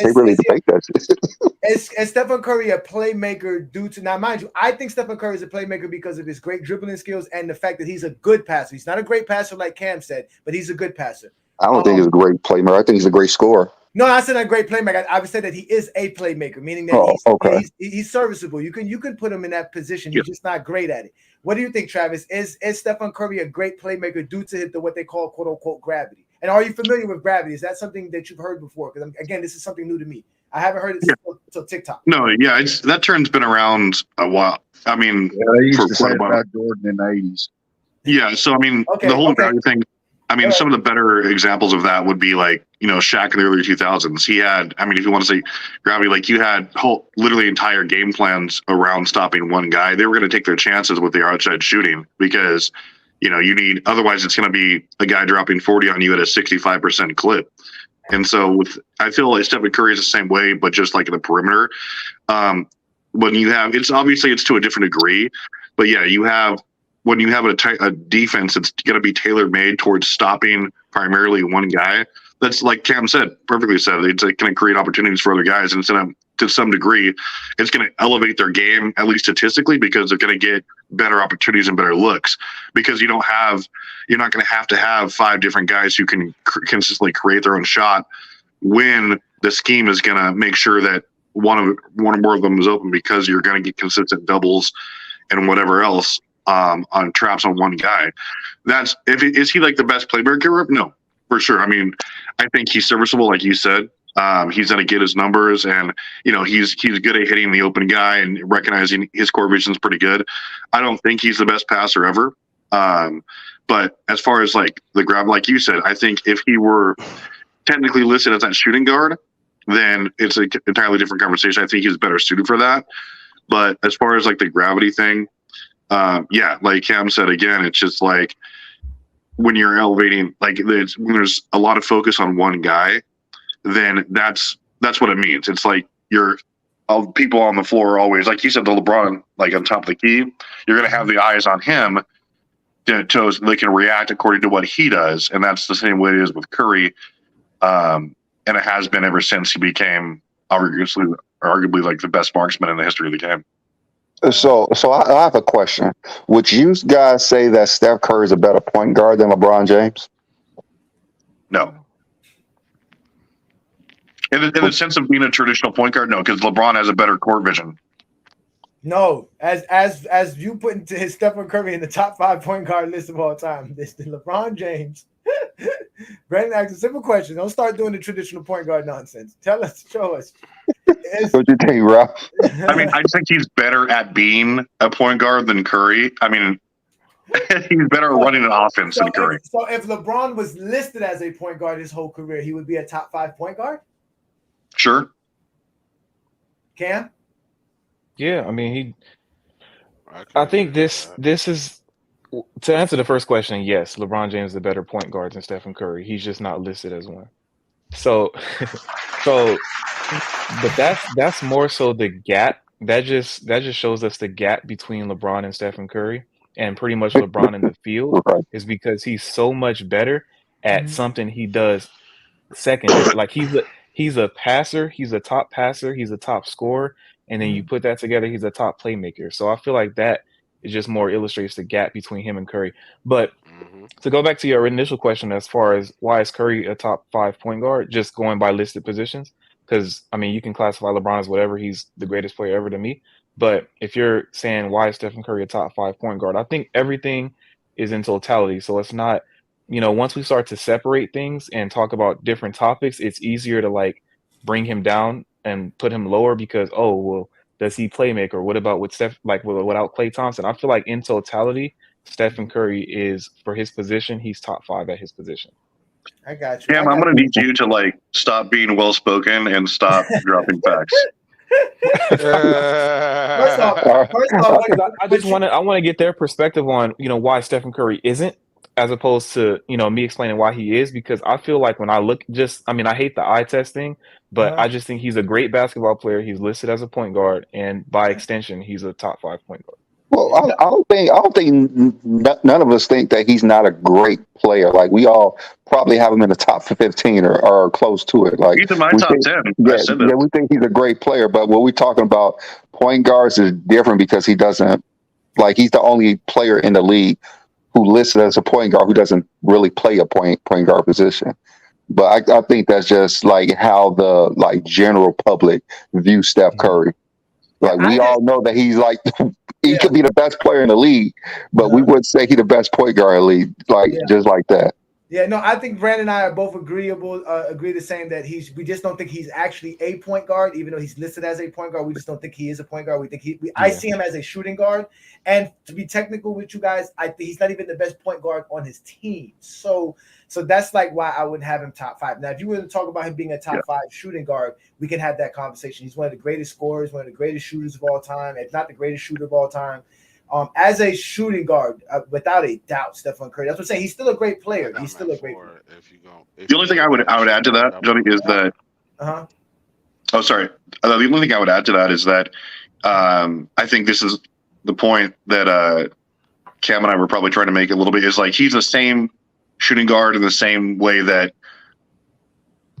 Stephen Curry a playmaker due to, now mind you, I think Stephen Curry is a playmaker because of his great dribbling skills and the fact that he's a good passer. He's not a great passer like Cam said, but he's a good passer. I don't think he's a great playmaker. I think he's a great scorer. No, I said a great playmaker. I would say that he is a playmaker, meaning that he's serviceable. You can put him in that position. He's just not great at it. What do you think, Travis? Is Stephen Curry a great playmaker due to what they call quote unquote gravity? And are you familiar with gravity? Is that something that you've heard before? Because again, this is something new to me. I haven't heard it until TikTok. No, yeah, that term's been around a while. I mean, they used to say about Jordan in the 80s. Yeah, so I mean, the whole gravity thing. I mean, some of the better examples of that would be like, Shaq in the early 2000s. He had, I mean, if you want to say gravity, like you had literally entire game plans around stopping one guy. They were going to take their chances with the outside shooting because, otherwise it's going to be a guy dropping 40 on you at a 65% clip. And so I feel like Stephen Curry is the same way, but just like in the perimeter. When you have, it's to a different degree, but yeah, when you have a defense that's going to be tailor made towards stopping primarily one guy, that's like Cam said, perfectly said, it's going to create opportunities for other guys. And to some degree, it's going to elevate their game, at least statistically, because they're going to get better opportunities and better looks because you're not going to have 5 different guys who can consistently create their own shot when the scheme is going to make sure that one or more of them is open because you're going to get consistent doubles and whatever else on traps on one guy. Is he like the best playmaker? No, for sure. I mean, I think he's serviceable, like you said. He's going to get his numbers, and he's good at hitting the open guy and recognizing his core vision is pretty good. I don't think he's the best passer ever, but as far as like the grab, like you said, I think if he were technically listed as that shooting guard, then it's an entirely different conversation. I think he's better suited for that. But as far as like the gravity thing, like Cam said again, it's just like when you're elevating, like when there's a lot of focus on one guy, then that's what it means. It's like all people on the floor are always, like you said, the LeBron, like on top of the key, you're going to have the eyes on him so they can react according to what he does. And that's the same way it is with Curry. And it has been ever since he became arguably like the best marksman in the history of the game. So I have a question. Would you guys say that Steph Curry is a better point guard than LeBron James? No. In the sense of being a traditional point guard, no, because LeBron has a better court vision. No, as you put into his Stephen Curry in the top 5 point guard list of all time, this is LeBron James. Brandon asked a simple question. Don't start doing the traditional point guard nonsense. Tell us, show us. What you think, Ralph? I mean, I think he's better at being a point guard than Curry. I mean, he's better at running an offense than Curry. So if LeBron was listed as a point guard his whole career, he would be a top 5 point guard? Sure. Cam? Yeah, I mean, I think this is, to answer the first question, yes, LeBron James is a better point guard than Stephen Curry. He's just not listed as one. So, but that's more so the gap. That just shows us the gap between LeBron and Stephen Curry, and pretty much LeBron in the field is because he's so much better at something he does second. Like he's a passer, he's a top passer, he's a top scorer, and then you put that together, he's a top playmaker. So I feel like that it just more illustrates the gap between him and Curry. But to go back to your initial question, as far as why is Curry a top 5 point guard, just going by listed positions, because I mean you can classify LeBron as whatever, he's the greatest player ever to me. But if you're saying why is Stephen Curry a top 5 point guard, I think everything is in totality. So it's not, once we start to separate things and talk about different topics, it's easier to like bring him down and put him lower because, oh, well, does he play make? Or what about with Steph, like without Klay Thompson? I feel like in totality, Stephen Curry is, for his position, he's top 5 at his position. I got you. Cam, I'm going to need you to like stop being well spoken and stop dropping facts. First off, I want to get their perspective on why Stephen Curry isn't, as opposed to me explaining why he is, because I feel like when I look, I hate the eye test thing, but I just think he's a great basketball player. He's listed as a point guard, and by extension, he's a top 5 point guard. Well, I don't think none of us think that he's not a great player. Like, we all probably have him in the top 15 or close to it. Like, he's in my top 10. Yeah, we think he's a great player, but what we're talking about point guards is different because he doesn't, like, he's the only player in the league who listed as a point guard who doesn't really play a point guard position. But I think that's just like how the like general public view Steph Curry. Like, we all know that he's like he could be the best player in the league, but we wouldn't say he's the best point guard in the league, like just like that. Yeah, no, I think Brandon and I are both agree the same that we just don't think he's actually a point guard, even though he's listed as a point guard. We just don't think he is a point guard. We think I see him as a shooting guard. And to be technical with you guys, I think he's not even the best point guard on his team. So that's like why I wouldn't have him top 5. Now, if you were to talk about him being a top 5 shooting guard, we can have that conversation. He's one of the greatest scorers, one of the greatest shooters of all time, if not the greatest shooter of all time. As a shooting guard, without a doubt, Stephen Curry. That's what I'm saying. He's still a great player. He's still a great player. The only thing I would add to that, Johnny, is that. Oh, sorry. The only thing I would add to that is that I think this is the point that Cam and I were probably trying to make a little bit. Is like he's the same shooting guard in the same way that,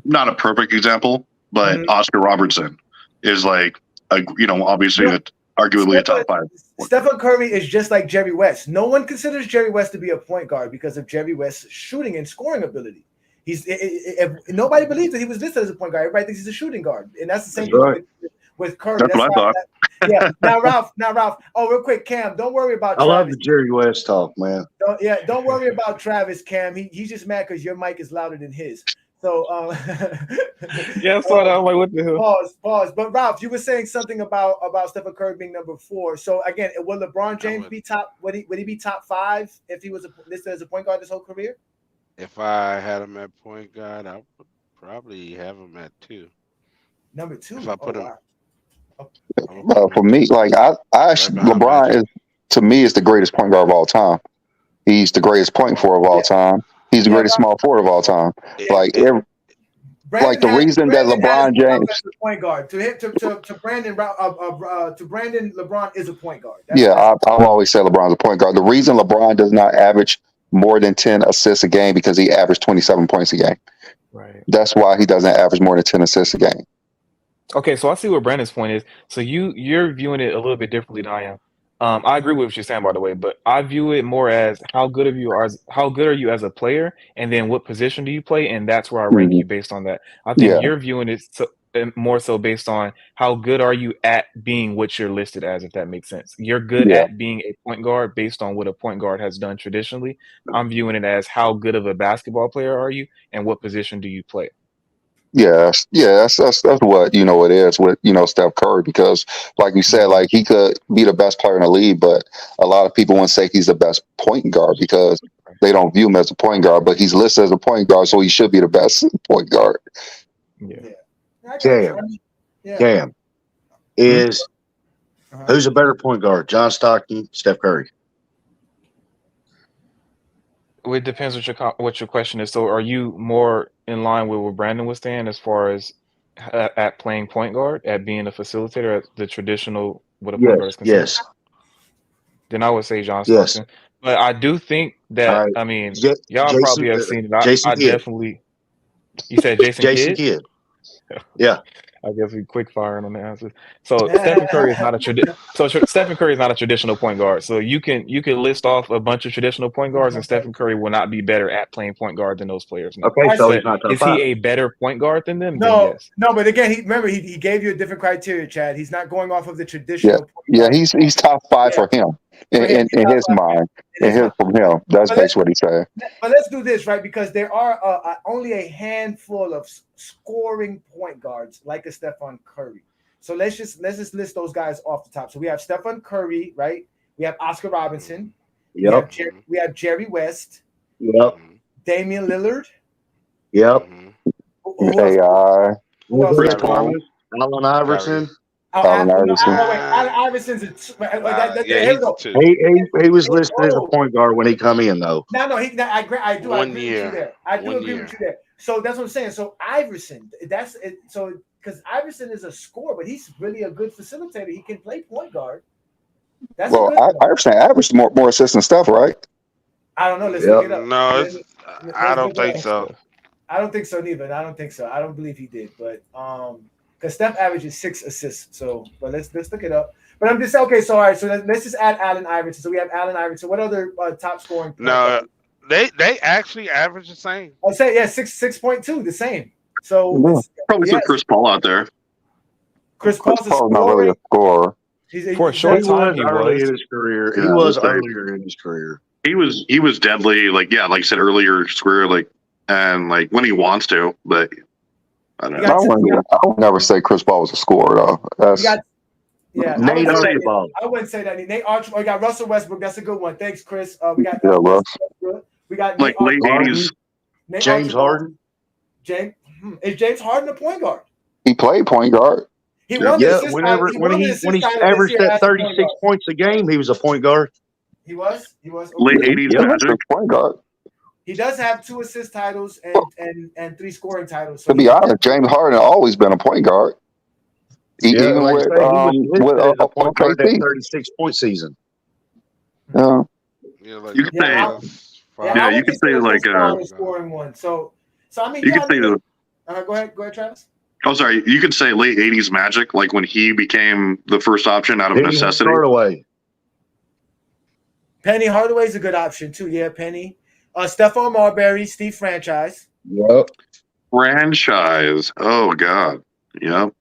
not a perfect example, but Oscar Robertson is like obviously arguably a top 5. Stephen Curry is just like Jerry West. No one considers Jerry West to be a point guard because of Jerry West's shooting and scoring ability. Nobody believes that he was listed as a point guard. Everybody thinks he's a shooting guard, and that's the same thing with Curry. That's what I thought. Now Ralph. Oh, real quick, Cam. Don't worry about. I love the Jerry West talk, man. Don't worry about Travis, Cam. He's just mad because your mic is louder than his. So yeah, I saw that. I'm like, what the hell? Pause. But Ralph, you were saying something about Stephen Curry being number 4. So again, will LeBron James be top? Would he be top 5 if he was listed as a point guard his whole career? If I had him at point guard, I would probably have him at 2. Number 2. If I put him. For me, like I LeBron is, to me, is the greatest point guard of all time. He's the greatest point forward of all time. He's the greatest small forward of all time. The reason that LeBron James point guard to Brandon LeBron is a point guard. I've always said LeBron's a point guard. The reason LeBron does not average more than 10 assists a game because he averaged 27 points a game. Right. That's why he doesn't average more than 10 assists a game. Okay, so I see what Brandon's point is. So you're viewing it a little bit differently than I am. I agree with what you're saying, by the way, but I view it more as how good are you as a player, and then what position do you play, and that's where I rank you based on that. I think you're viewing it more so based on how good are you at being what you're listed as, if that makes sense. You're good at being a point guard based on what a point guard has done traditionally. I'm viewing it as how good of a basketball player are you, and what position do you play. That's what it is with Steph Curry, because like you said, like he could be the best player in the league, but a lot of people wouldn't say he's the best point guard because they don't view him as a point guard, but he's listed as a point guard, so he should be the best point guard. Cam is who's a better point guard, John Stockton, Steph Curry? It depends what your question is. So, are you more in line with what Brandon was saying as far as at playing point guard, at being a facilitator, at the traditional what a point guard is considered? Yes. Then I would say John Stockton. But I do think that y'all probably have seen it. I definitely. You said Jason Kidd? Yeah. I guess we quick firing on the answers. So Stephen Curry is not a Stephen Curry is not a traditional point guard. So you can list off a bunch of traditional point guards, and Stephen Curry will not be better at playing point guard than those players. No. Okay, so he's not top is five. he a better point guard than them? No, then yes. no. But again, he gave you a different criteria, Chad. He's not going off of the traditional. Yeah, he's top five for him in his mind. From him, that's basically what he's saying. But let's do this, right? Because there are only a handful of scoring point guards like a Stephen Curry. So let's just list those guys off the top. So we have Stephen Curry, right? We have Oscar Robinson. Yep. We have Jerry West. Yep. Damian Lillard. Yep. AI. Chris Paul. Allen Iverson. Allen Iverson's he was listed as a point guard when he come in though. I do agree with you there. So that's what I'm saying. So Iverson, that's it. So because Iverson is a scorer, but he's really a good facilitator. He can play point guard. That's Iverson averaged more assists than Steph, right? I don't know. Let's look it up. No, I don't think so. I don't think so neither. I don't think so. I don't believe he did, but because Steph averages 6 assists. So, but let's look it up. But I'm just okay. So all right. So let's just add Allen Iverson. So we have Allen Iverson. What other top scoring? No, they actually average the same. I'll say 6.2, the same. So probably some Chris Paul out there. Chris Paul's not really a scorer. For a short time, he was in his career. He was earlier in his career. He was deadly. Like I said earlier, his career, and when he wants to, but. I don't know. I would never say Chris Paul was a scorer, though. Nate Archibald. I wouldn't say that. Nate Archibald. We got Russell Westbrook. That's a good one. Thanks, Chris. We got Russ. We got late 80s. James Harden. Is James Harden a point guard? He played point guard. When he averaged that 36 points a game, he was a point guard. He was. Late 80s Magic. Point guard. He does have 2 assist titles and 3 scoring titles. So to be honest, James Harden always been a point guard. Even with a point guard that 36-point season. Yeah. You could say, you could say scoring one. So I mean, you could say go ahead, Travis. Oh, sorry. You could say late 80s Magic, like when he became the first option out of necessity. Penny Hardaway's a good option too. Yeah, Penny. Stephon Marbury, Steve Franchise. Yep. Franchise. Oh God. Yep.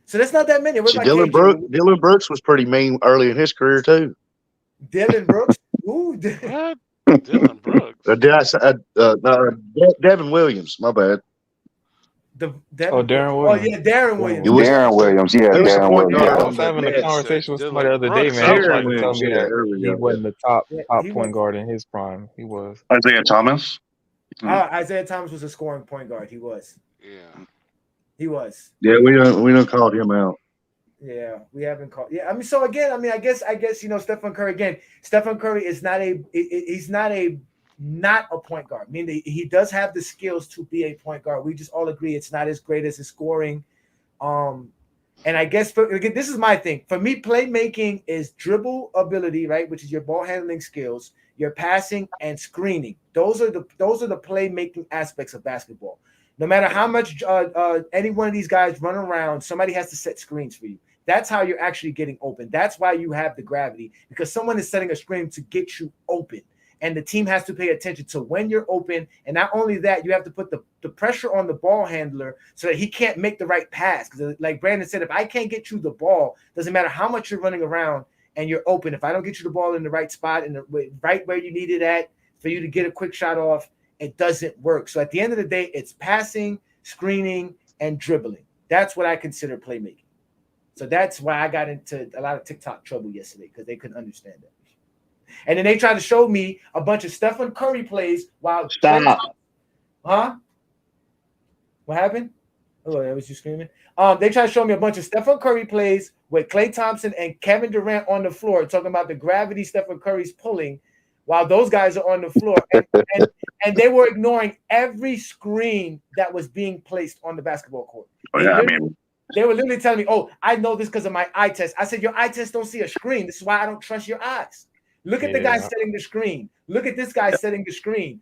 So that's not that many. Dylan Brooks was pretty mean early in his career too. Dylan Brooks. Ooh. Dylan Brooks. Devin Williams. My bad. Darren Williams. Oh yeah, Darren Williams. Darren Williams. Yeah, Darren Williams. I was having a conversation with somebody the other day, man. He was trying to tell me that he wasn't the top point guard in his prime. He was. Isaiah Thomas. Isaiah Thomas was a scoring point guard. He was. Yeah. He was. Yeah, we don't call him out. Yeah, we haven't called. Yeah, I mean, so again, I guess Stephen Curry again. Stephen Curry is not a point guard. I mean, he does have the skills to be a point guard. We just all agree it's not as great as his scoring. And I guess this is my thing. For me, playmaking is dribble ability, right, which is your ball handling skills, your passing and screening. Those are the playmaking aspects of basketball. No matter how much any one of these guys run around, somebody has to set screens for you. That's how you're actually getting open. That's why you have the gravity, because someone is setting a screen to get you open. And the team has to pay attention to when you're open. And not only that, you have to put the pressure on the ball handler so that he can't make the right pass. Because like Brandon said, if I can't get you the ball, doesn't matter how much you're running around and you're open. If I don't get you the ball in the right spot, right where you need it at for you to get a quick shot off, it doesn't work. So at the end of the day, it's passing, screening, and dribbling. That's what I consider playmaking. So that's why I got into a lot of TikTok trouble yesterday, because they couldn't understand that. And then they tried to show me a bunch of Stephen Curry plays while Huh? What happened? Oh, that was you screaming. They tried to show me a bunch of Stephen Curry plays with Klay Thompson and Kevin Durant on the floor, talking about the gravity Stephen Curry's pulling while those guys are on the floor. And they were ignoring every screen that was being placed on the basketball court. They were literally telling me, oh, I know this because of my eye test. I said, your eye test don't see a screen. This is why I don't trust your eyes. Look at the guy setting the screen. Look at this guy setting the screen.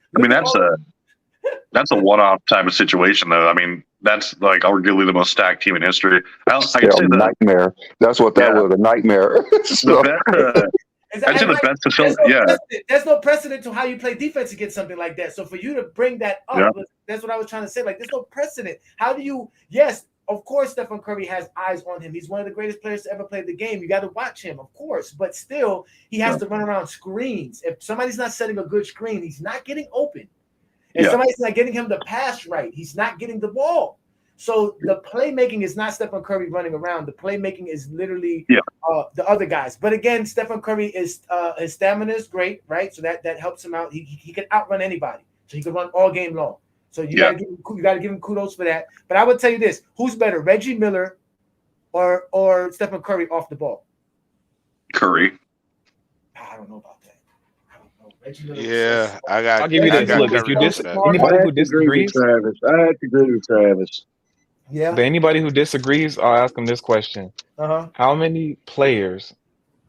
That's a one-off type of situation, though. I mean, that's like arguably the most stacked team in history. I can say a nightmare. That's what that was, a nightmare. The best, I'd say the best facility. There's no precedent to how you play defense against something like that. So for you to bring that up, that's what I was trying to say. Like, there's no precedent. How do you? Yes, of course, Stephen Curry has eyes on him. He's one of the greatest players to ever play the game. You got to watch him, of course. But still, he has to run around screens. If somebody's not setting a good screen, he's not getting open. If somebody's not getting him the pass right, he's not getting the ball. So the playmaking is not Stephen Curry running around. The playmaking is literally the other guys. But again, Stephen Curry is his stamina is great, right? So that helps him out. He can outrun anybody. So he can run all game long. So you gotta give him kudos for that. But I would tell you this: who's better, Reggie Miller or Stephen Curry off the ball? Curry. I don't know about that. I'll give you this. Look, if anybody who disagrees, I have to agree with Travis. Yeah. But anybody who disagrees, I'll ask them this question: how many players,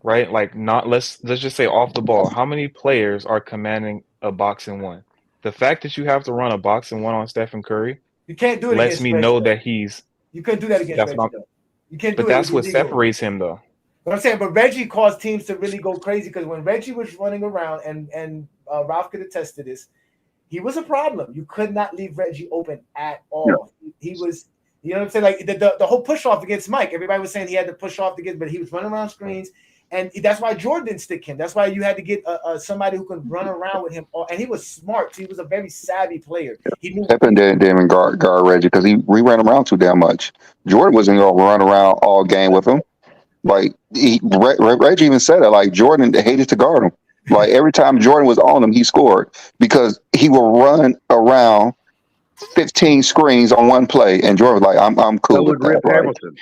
right? Like, not let's just say off the ball. How many players are commanding a box and one? The fact that you have to run a box and one on Stephen Curry, you can't do it. Lets me know that he's. You couldn't do that against Reggie. You can't do it. But that's what separates him, though. But I'm saying, but Reggie caused teams to really go crazy because when Reggie was running around, and Ralph could attest to this, he was a problem. You could not leave Reggie open at all. Yeah. He was, you know what I'm saying? Like the whole push off against Mike. Everybody was saying he had to push off to get, but he was running around screens, and that's why Jordan didn't stick him. That's why you had to get somebody who could run around with him. And he was smart. He was a very savvy player. He knew. Pippen didn't even guard Reggie because he ran around too damn much. Jordan wasn't going to run around all game with him. Like Reggie even said it. Like Jordan hated to guard him. Like every time Jordan was on him, he scored because he would run around 15 screens on one play, and Jordan was like, "I'm cool with that." Hamilton.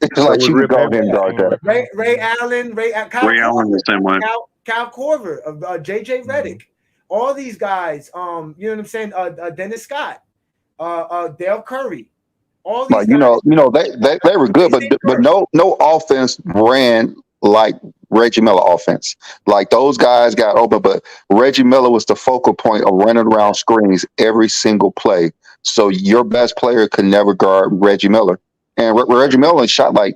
It's like you could go ahead and guard that. Ray Allen, Allen the same way. Kyle Korver, JJ Redick, all these guys. You know what I'm saying? Dennis Scott, Dale Curry. All these guys, they were good, but no offense ran like Reggie Miller offense. Like those guys got open, but Reggie Miller was the focal point of running around screens every single play. So your best player could never guard Reggie Miller. And Reggie Miller shot like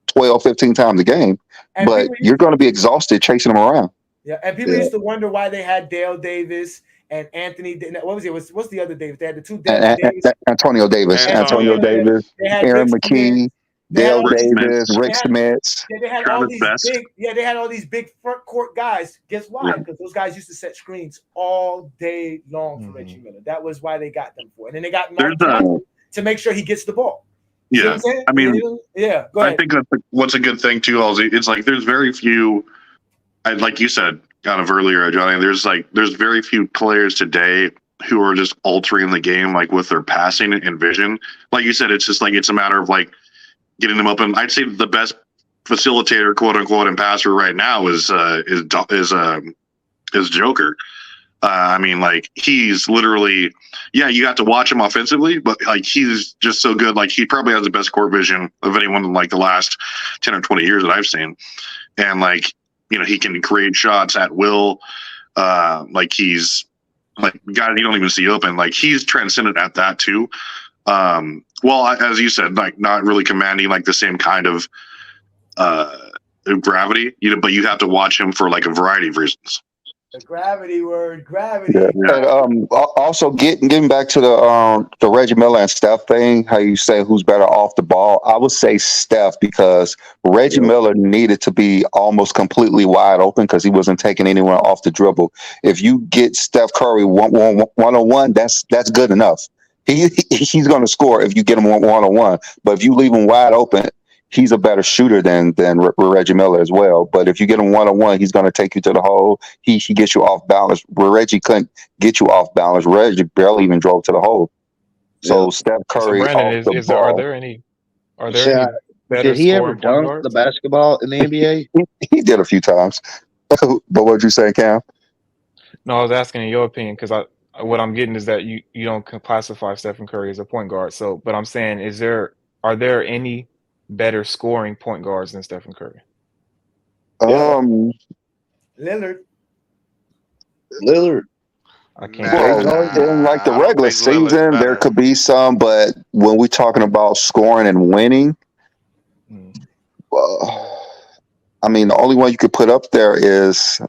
12, 15 times a game, but you're going to be exhausted chasing him around. Yeah, and people used to wonder why they had Dale Davis and Anthony. What was it? What's the other Davis? They had the two Davis. Antonio Davis, Aaron McKee, Dale Davis, Rick Smits. They had all these big. Yeah, they had all these big front court guys. Guess why? Because those guys used to set screens all day long for Reggie Miller. That was why they got them for. And then they got Mike to make sure he gets the ball. Yeah, I mean, go ahead. I think what's a good thing too, Halsey. It's like there's very few. Like you said, kind of earlier, Johnny. There's very few players today who are just altering the game, like with their passing and vision. Like you said, it's just like it's a matter of like getting them open. I'd say the best facilitator, quote unquote, and passer right now is Joker. I mean, like he's literally, you got to watch him offensively, but like he's just so good. Like he probably has the best court vision of anyone in like the last 10 or 20 years that I've seen. And like, he can create shots at will. Like he's like a guy you don't even see open. Like he's transcendent at that too. Well, as you said, like not really commanding like the same kind of gravity, but you have to watch him for like a variety of reasons. The gravity. Yeah. And also getting back to the Reggie Miller and Steph thing, how you say who's better off the ball. I would say Steph because Reggie Miller needed to be almost completely wide open because he wasn't taking anyone off the dribble. If you get Steph Curry one-on-one, that's good enough. He's going to score if you get him one-on-one. But if you leave him wide open, he's a better shooter than Reggie Miller as well. But if you get him one-on-one, he's going to take you to the hole. He gets you off balance. Reggie couldn't get you off balance. Reggie barely even drove to the hole. So Steph Curry. So Brandon, are there any better did he ever dunk the basketball in the NBA? He did a few times. But what did you say, Cam? No, I was asking in your opinion because what I'm getting is that you don't classify Stephen Curry as a point guard. So, but I'm saying, are there any better scoring point guards than Stephen Curry? Lillard. I I can't. Well, in like the regular season, there could be some, but when we're talking about scoring and winning, I mean, the only one you could put up there is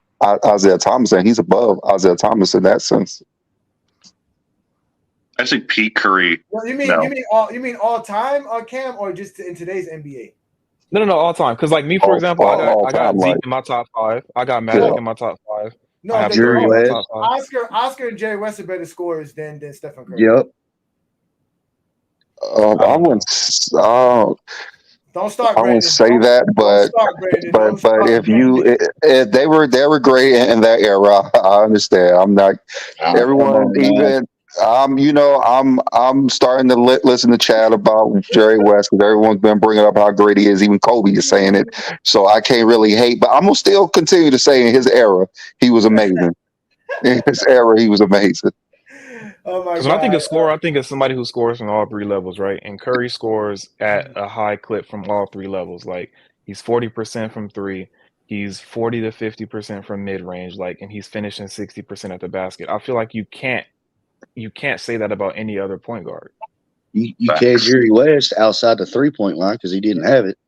Isaiah Thomas, and he's above Isaiah Thomas in that sense. I say Pete Curry. Well, you mean all time, Cam, or just in today's NBA? No, all time. Because like me, for example, I got Zeke in my top 5. I got Magic in my top 5. No, I have Curry in my top 5. Oscar and Jerry West are better scorers than Stephen Curry. Yep. I wouldn't. Don't start. I wouldn't say that, but if they were great in that era, I understand. I'm not. Everyone, even I'm starting to listen to chat about Jerry West because everyone's been bringing up how great he is. Even Kobe is saying it, so I can't really hate. But I'm gonna still continue to say in his era, he was amazing. In his era, he was amazing. Oh my God. When I think of scorer, I think of somebody who scores from all 3 levels, right? And Curry scores at a high clip from all 3 levels. Like he's 40% from 3, he's 40 to 50% from mid range, and he's finishing 60% at the basket. I feel like you can't say that about any other point guard. You can't Jerry West outside the 3-point line because he didn't have it.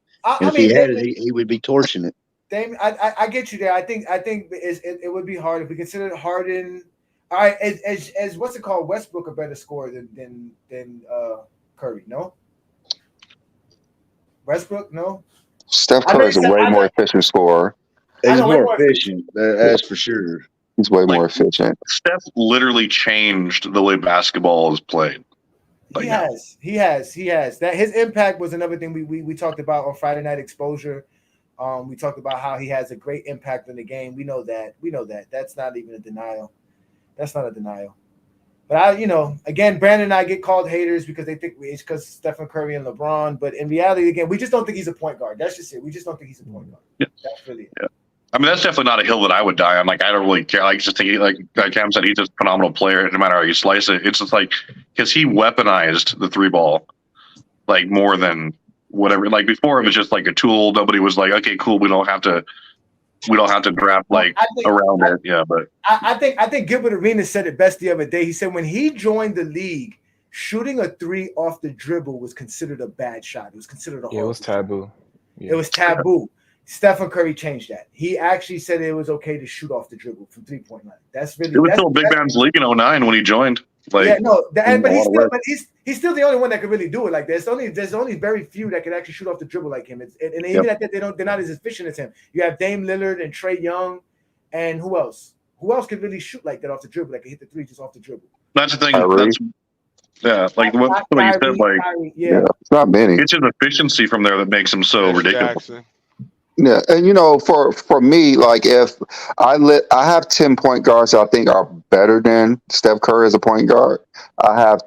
If he had it, he would be torching it. Damon, I get you there. I think it would be hard if we consider Harden. All right, as what's it called? Westbrook a better scorer than Curry? No. Westbrook, no. Steph Curry is a way more efficient scorer. He's more efficient, that's for sure. He's way more efficient. Steph literally changed the way basketball is played. He has. That his impact was another thing we talked about on Friday Night Exposure. We talked about how he has a great impact on the game. We know that. That's not even a denial. That's not a denial. But again, Brandon and I get called haters because they think it's because Stephen Curry and LeBron. But in reality, again, we just don't think he's a point guard. That's just it. We just don't think he's a point guard. Yeah. That's really it. Yeah. I mean, that's definitely not a hill that I would die on. Like, I don't really care. Like, just think, like Cam said, he's a phenomenal player. No matter how you slice it, it's just like because he weaponized the 3-ball like more than whatever. Like before, it was just like a tool. Nobody was like, okay, cool. We don't have to draft around it. Yeah, but I think Gilbert Arenas said it best the other day. He said when he joined the league, shooting a 3 off the dribble was considered a bad shot. It was considered a it was taboo. Yeah. It was taboo. Stephen Curry changed that. He actually said it was okay to shoot off the dribble from 3-point line. That's really. It was still a big man's league in 2009 when he joined. But he's still the only one that could really do it like that. There's only very few that can actually shoot off the dribble like him. And even at that, they're not as efficient as him. You have Dame Lillard and Trae Young, and who else? Who else could really shoot like that off the dribble? That can hit the 3 just off the dribble. That's the thing. Like what you said, it's not many. It's his efficiency from there that makes him so ridiculous. Jackson. Yeah, and for me, like if I have 10 point guards that I think are better than Steph Curry as a point guard. I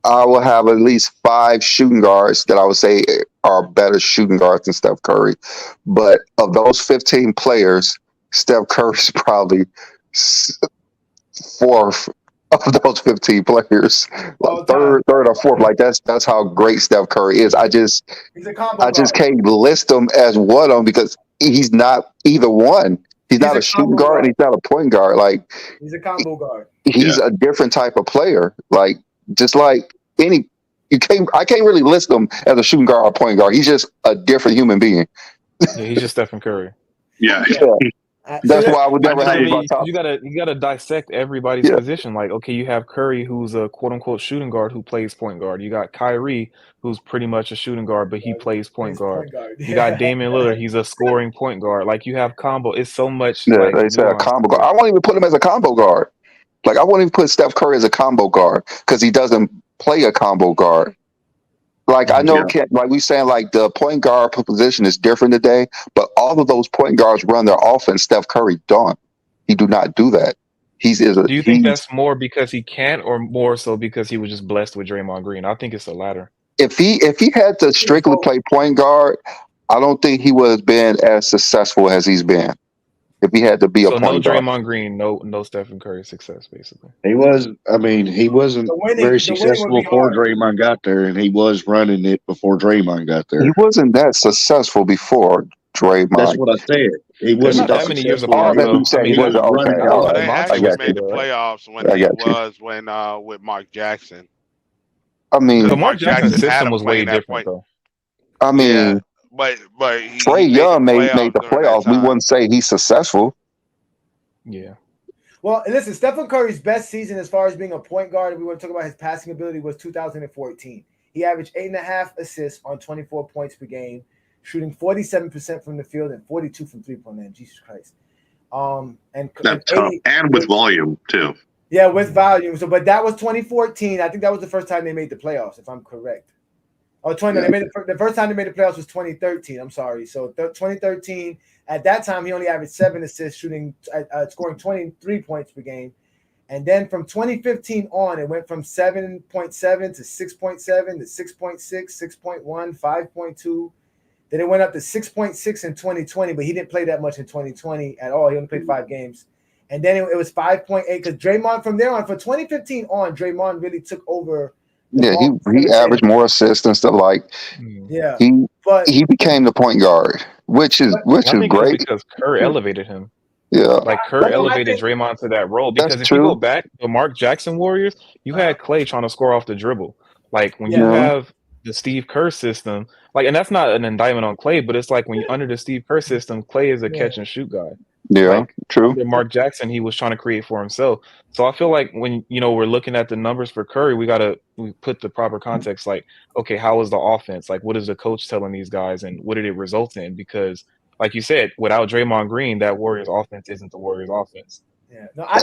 will have at least 5 shooting guards that I would say are better shooting guards than Steph Curry. But of those 15 players, Steph Curry's probably 4th of those 15 players, like third or 4th. Like that's how great Steph Curry is. I just can't list him as one of them because he's not either one. He's not a shooting guard and he's not a point guard. Like he's a combo guard. He's a different type of player. Like just like I can't really list him as a shooting guard or a point guard. He's just a different human being. Yeah, he's just Stephen Curry. Yeah. That's why I would never have him on top. You gotta dissect everybody's position. Like, okay, you have Curry, who's a quote unquote shooting guard who plays point guard. You got Kyrie, who's pretty much a shooting guard, but he plays point guard. You got Damian Lillard, he's a scoring point guard. Like you have combo. It's so much. Yeah, they say a combo guard. I won't even put him as a combo guard. Like I won't even put Steph Curry as a combo guard because he doesn't play a combo guard. Like I know, like we saying, like the point guard position is different today, but all of those point guards run their offense. Steph Curry don't. He do not do that. Do you think that's more because he can't, or more so because he was just blessed with Draymond Green? I think it's the latter. If he had to strictly play point guard, I don't think he would have been as successful as he's been. If he had to be a point guard. No Draymond Green, no Stephen Curry success, basically. He wasn't very successful before Draymond got there, and he was running it before Draymond got there. He wasn't that successful before Draymond. That's what I said. He wasn't not that many years successful. apart, Oh, though. you said I he mean, wasn't okay. running All But right, they I actually got made you. the playoffs when I he got you. was when with Mark Jackson. I mean, but Because Mark Mark Jackson's Jackson had system him was way playing that different, point. though. I Yeah, mean, but Trey he made the Young made playoffs the during that playoffs. We time. wouldn't say he's successful. Yeah. Well, listen, Stephen Curry's best season as far as being a point guard, if we want to talk about his passing ability, was 2014. He averaged 8.5 assists on 24 points per game, shooting 47% from the field and 42 from three-point land. Jesus Christ. That's tough. And with volume, too. Yeah, with volume. So, but that was 2014. I think that was the first time they made the playoffs, if I'm correct. Oh, 20. Yeah. They made the first time they made the playoffs was 2013. I'm sorry. So 2013. At that time, he only averaged 7 assists, scoring 23 points per game. And then from 2015 on, it went from 7.7 to 6.7 to 6.6, 6.1, 5.2. Then it went up to 6.6 in 2020, but he didn't play that much in 2020 at all. He only played 5 games. And then it was 5.8 because Draymond, from there on, for 2015 on, Draymond really took over. Yeah, he averaged more assists and stuff. Like, yeah, he became the point guard, which is great because Kerr elevated him. Yeah, like Kerr elevated Draymond to that role. Because if you go back to Mark Jackson Warriors, you had Klay trying to score off the dribble. Like when you have the Steve Kerr system, like, and that's not an indictment on Klay, but it's like when you under the Steve Kerr system, Klay is a catch and shoot guy. Yeah, like, true. Under Mark Jackson, he was trying to create for himself. So I feel like when we're looking at the numbers for Curry, we put the proper context. Like, okay, how is the offense? Like, what is the coach telling these guys, and what did it result in? Because, like you said, without Draymond Green, that Warriors offense isn't the Warriors offense. Yeah, no, I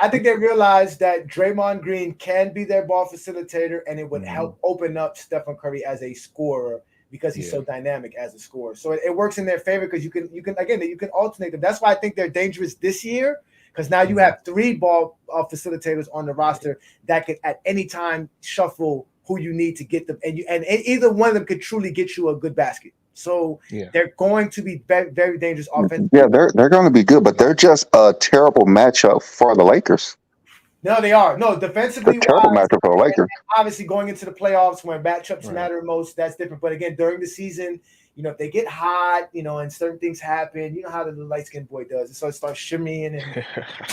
think they realized that Draymond Green can be their ball facilitator, and it would help open up Stephen Curry as a scorer because he's so dynamic as a scorer. So it works in their favor because you can alternate them. That's why I think they're dangerous this year, because now you have 3 ball facilitators on the roster that could at any time shuffle who you need to get them, and either one of them could truly get you a good basket. So they're going to be very, very dangerous offensively. Yeah, they're going to be good, but they're just a terrible matchup for the Lakers. No, they are. No, defensively, terrible matchup for the Lakers. Obviously, going into the playoffs when matchups matter most, that's different. But again, during the season, if they get hot, and certain things happen, you know how the light-skinned boy does. So it starts shimmying, and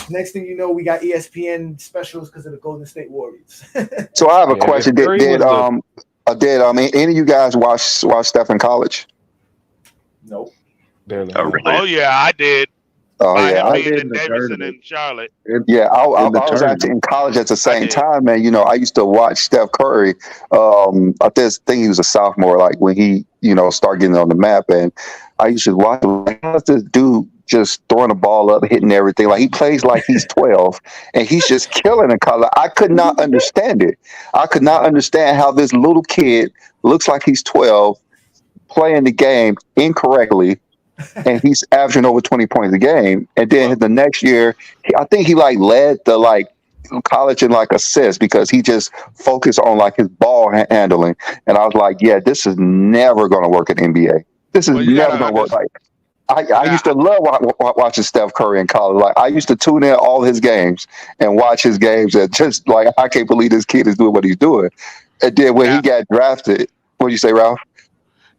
next thing you know, we got ESPN specials because of the Golden State Warriors. So I have a question. Did any of you guys watch Steph in college? Nope. Barely. Oh yeah, I did. Oh yeah, I did in Davidson and Charlotte. Yeah, I was actually in college at the same time, man. I used to watch Steph Curry. I think he was a sophomore, like when he, started getting on the map, and I used to watch. Like, how's this dude just throwing the ball up, hitting everything? Like he plays like he's 12, and he's just killing in college. I could not understand it. I could not understand how this little kid looks like he's 12, playing the game incorrectly. And he's averaging over 20 points a game. And then the next year, I think he led the college in assists because he just focused on his ball handling. And I was like, yeah, this is never going to work in NBA. This is never going to work. I used to love watching Steph Curry in college. Like I used to tune in all his games and watch his games, and just I can't believe this kid is doing what he's doing. And then when he got drafted, what did you say, Ralph?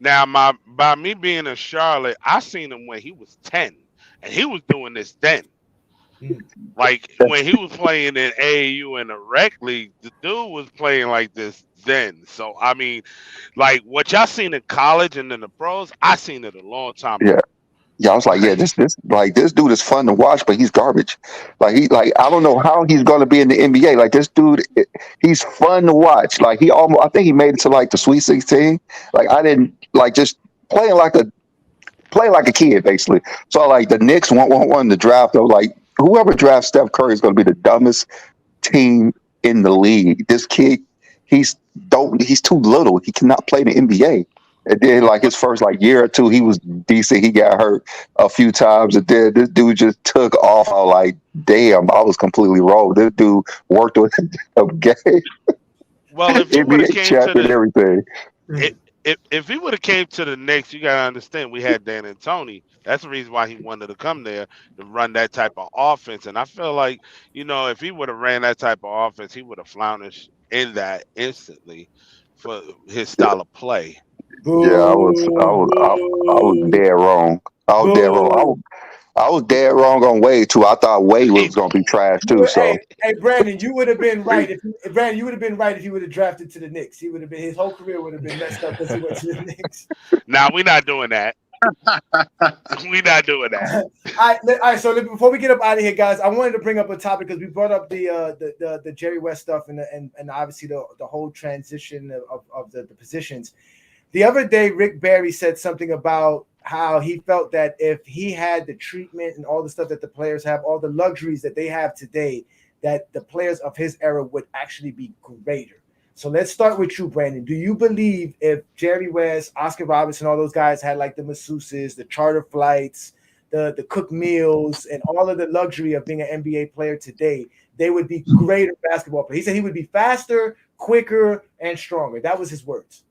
Now, by me being in Charlotte, I seen him when he was 10, and he was doing this then. Like when he was playing in AAU and the rec league, the dude was playing like this then. So I mean, like what y'all seen in college and in the pros, I seen it a long time ago. Yeah, I was like, this dude is fun to watch, but he's garbage. I don't know how he's going to be in the NBA. Like this dude, he's fun to watch. Like I think he made it to the Sweet 16. Like I didn't just playing like a kid basically. So the Knicks want to draft. Though, whoever drafts Steph Curry is going to be the dumbest team in the league. This kid, he's too little. He cannot play in the NBA. And then his first year or two, he was decent. He got hurt a few times, and then this dude just took off. I was like, damn, I was completely wrong. This dude worked with a game. Well, if he would have came to everything. If he would have came to the Knicks, you gotta understand we had Dan and Tony. That's the reason why he wanted to come there to run that type of offense. And I feel like if he would have ran that type of offense, he would have flourished in that instantly for his style of play. Yeah, I was dead wrong. I was dead wrong. I was dead wrong on Wade too. I thought Wade was gonna be trash too. So hey, Brandon, you would have been right Brandon, you would have been right if he would have drafted to the Knicks. He would have been, his whole career would have been messed up because he went to the Knicks. Now we're not doing that. We're not doing that. All right. So before we get up out of here, guys, I wanted to bring up a topic because we brought up the Jerry West stuff and obviously the whole transition of the positions. The other day, Rick Barry said something about how he felt that if he had the treatment and all the stuff that the players have, all the luxuries that they have today, that the players of his era would actually be greater. So let's start with you, Brandon. Do you believe if Jerry West, Oscar Robertson, all those guys had like the masseuses, the charter flights, the cooked meals, and all of the luxury of being an NBA player today, they would be greater basketball players? He said he would be faster, quicker, and stronger. That was his words.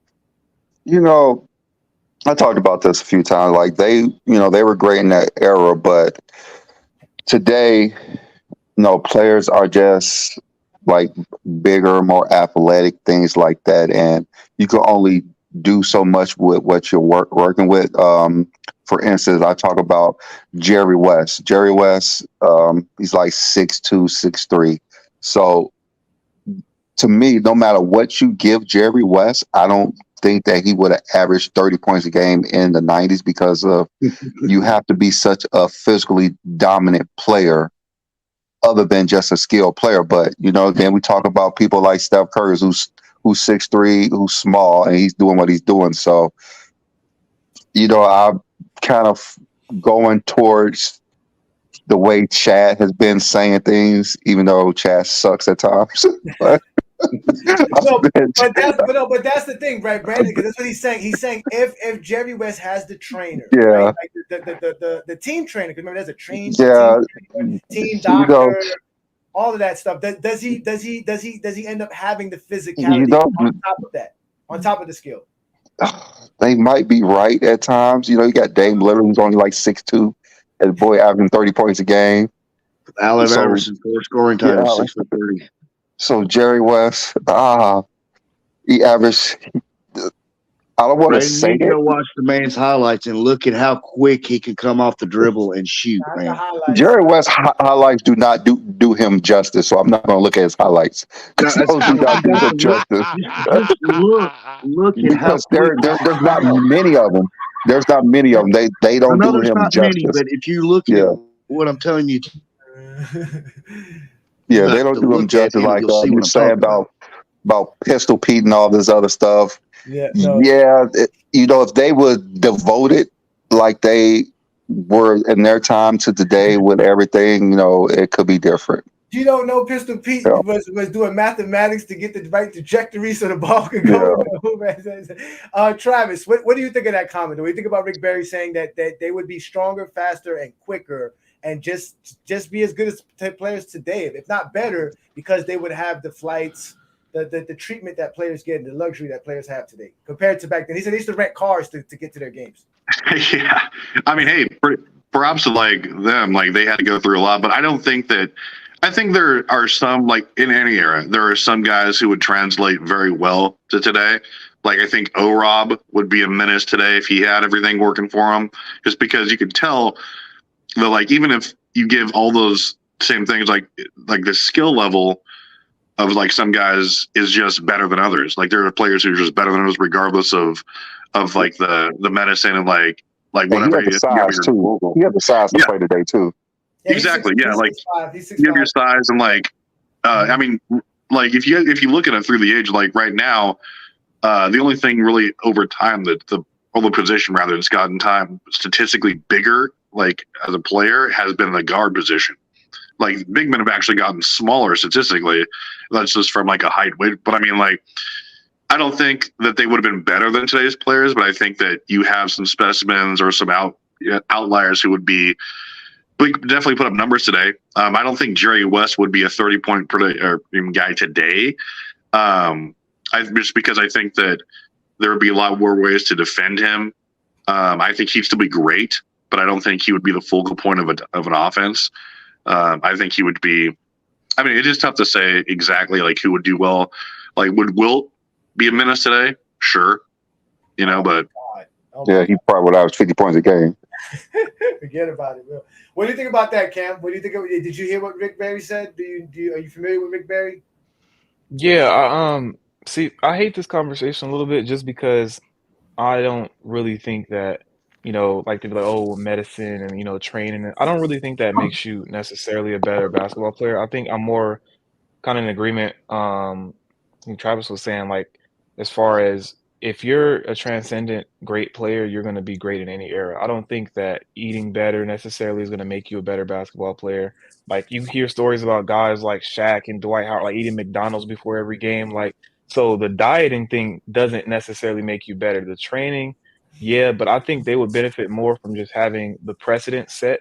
You know, I talked about this a few times. Like they were great in that era, but today, players are just like bigger, more athletic, things like that, and you can only do so much with what you're working with. For instance, I talk about Jerry West. Jerry West, he's like 6'2", 6'3". So to me, no matter what you give Jerry West, I don't think that he would have averaged 30 points a game in the 90s because of you have to be such a physically dominant player other than just a skilled player. But, then we talk about people like Steph Curry, who's 6'3", who's small, and he's doing what he's doing. So, I'm kind of going towards the way Chad has been saying things, even though Chad sucks at times. But that's the thing, right, Brandon? Because that's what he's saying. He's saying if Jerry West has the trainer, yeah, right? Like the team trainer. Because remember, there's a team doctor, all of that stuff. Does he end up having the physicality on top of that, on top of the skill? They might be right at times. You got Dame Lillard, who's only like 6'2", and boy averaging 30 points a game. Allen Iverson, 4 scoring titles, 6'30". So Jerry West, he averaged. I don't want to say it. Go watch the man's highlights and look at how quick he can come off the dribble and shoot, man. Jerry West's highlights do not do him justice, so I'm not going to look at his highlights. Those do not do him justice. Look at how there's not many of them. There's not many of them. They don't do him justice. Many, but if you look at what I'm telling you. Yeah, they don't do him justice like you're saying about Pistol Pete and all this other stuff. Yeah, if they were devoted like they were in their time to today with everything, it could be different. You don't know Pistol Pete was doing mathematics to get the right trajectory so the ball could go. Yeah. Travis, what do you think of that comment? What do you think about Rick Barry saying that they would be stronger, faster, and quicker, and just be as good as players today, if not better, because they would have the flights, the treatment that players get, and the luxury that players have today compared to back then? He said they used to rent cars to get to their games. Yeah, I mean, hey, props to like them, like they had to go through a lot, but I don't think that. I think there are some, like in any era, there are some guys who would translate very well to today. Like I think O-Rob would be a menace today if he had everything working for him, just because you could tell that, like, even if you give all those same things, like the skill level of like some guys is just better than others. Like there are players who are just better than others, regardless of like the medicine and like whatever. He has the size too. He has the size to play today too. Yeah, exactly. Yeah, like you have your size and like, I mean, like if you look at it through the age, like right now, the only thing really over time that the position rather that's gotten time statistically bigger, like as a player, has been the guard position. Like big men have actually gotten smaller statistically. That's just from like a height weight. But I mean, like, I don't think that they would have been better than today's players, but I think that you have some specimens or some outliers who would be. We definitely put up numbers today. I don't think Jerry West would be a 30-point per guy today. Just because I think that there would be a lot more ways to defend him. I think he'd still be great, but I don't think he would be the focal point of an offense. I think he would be. I mean, it's just tough to say exactly like who would do well. Like, would Wilt be a menace today? Sure. But yeah, he probably would average 50 points a game. Forget about it, bro. What do you think about that, Cam? What do you think? Did you hear what Rick Barry said? Are you familiar with Rick Barry? Yeah, see, I hate this conversation a little bit just because I don't really think that, like they're like, oh, medicine and training. I don't really think that makes you necessarily a better basketball player. I think I'm more kind of in agreement. I think Travis was saying, like, as far as if you're a transcendent great player, you're going to be great in any era. I don't think that eating better necessarily is going to make you a better basketball player. Like, you hear stories about guys like Shaq and Dwight Howard, like eating McDonald's before every game. Like, so the dieting thing doesn't necessarily make you better. The training, yeah, but I think they would benefit more from just having the precedent set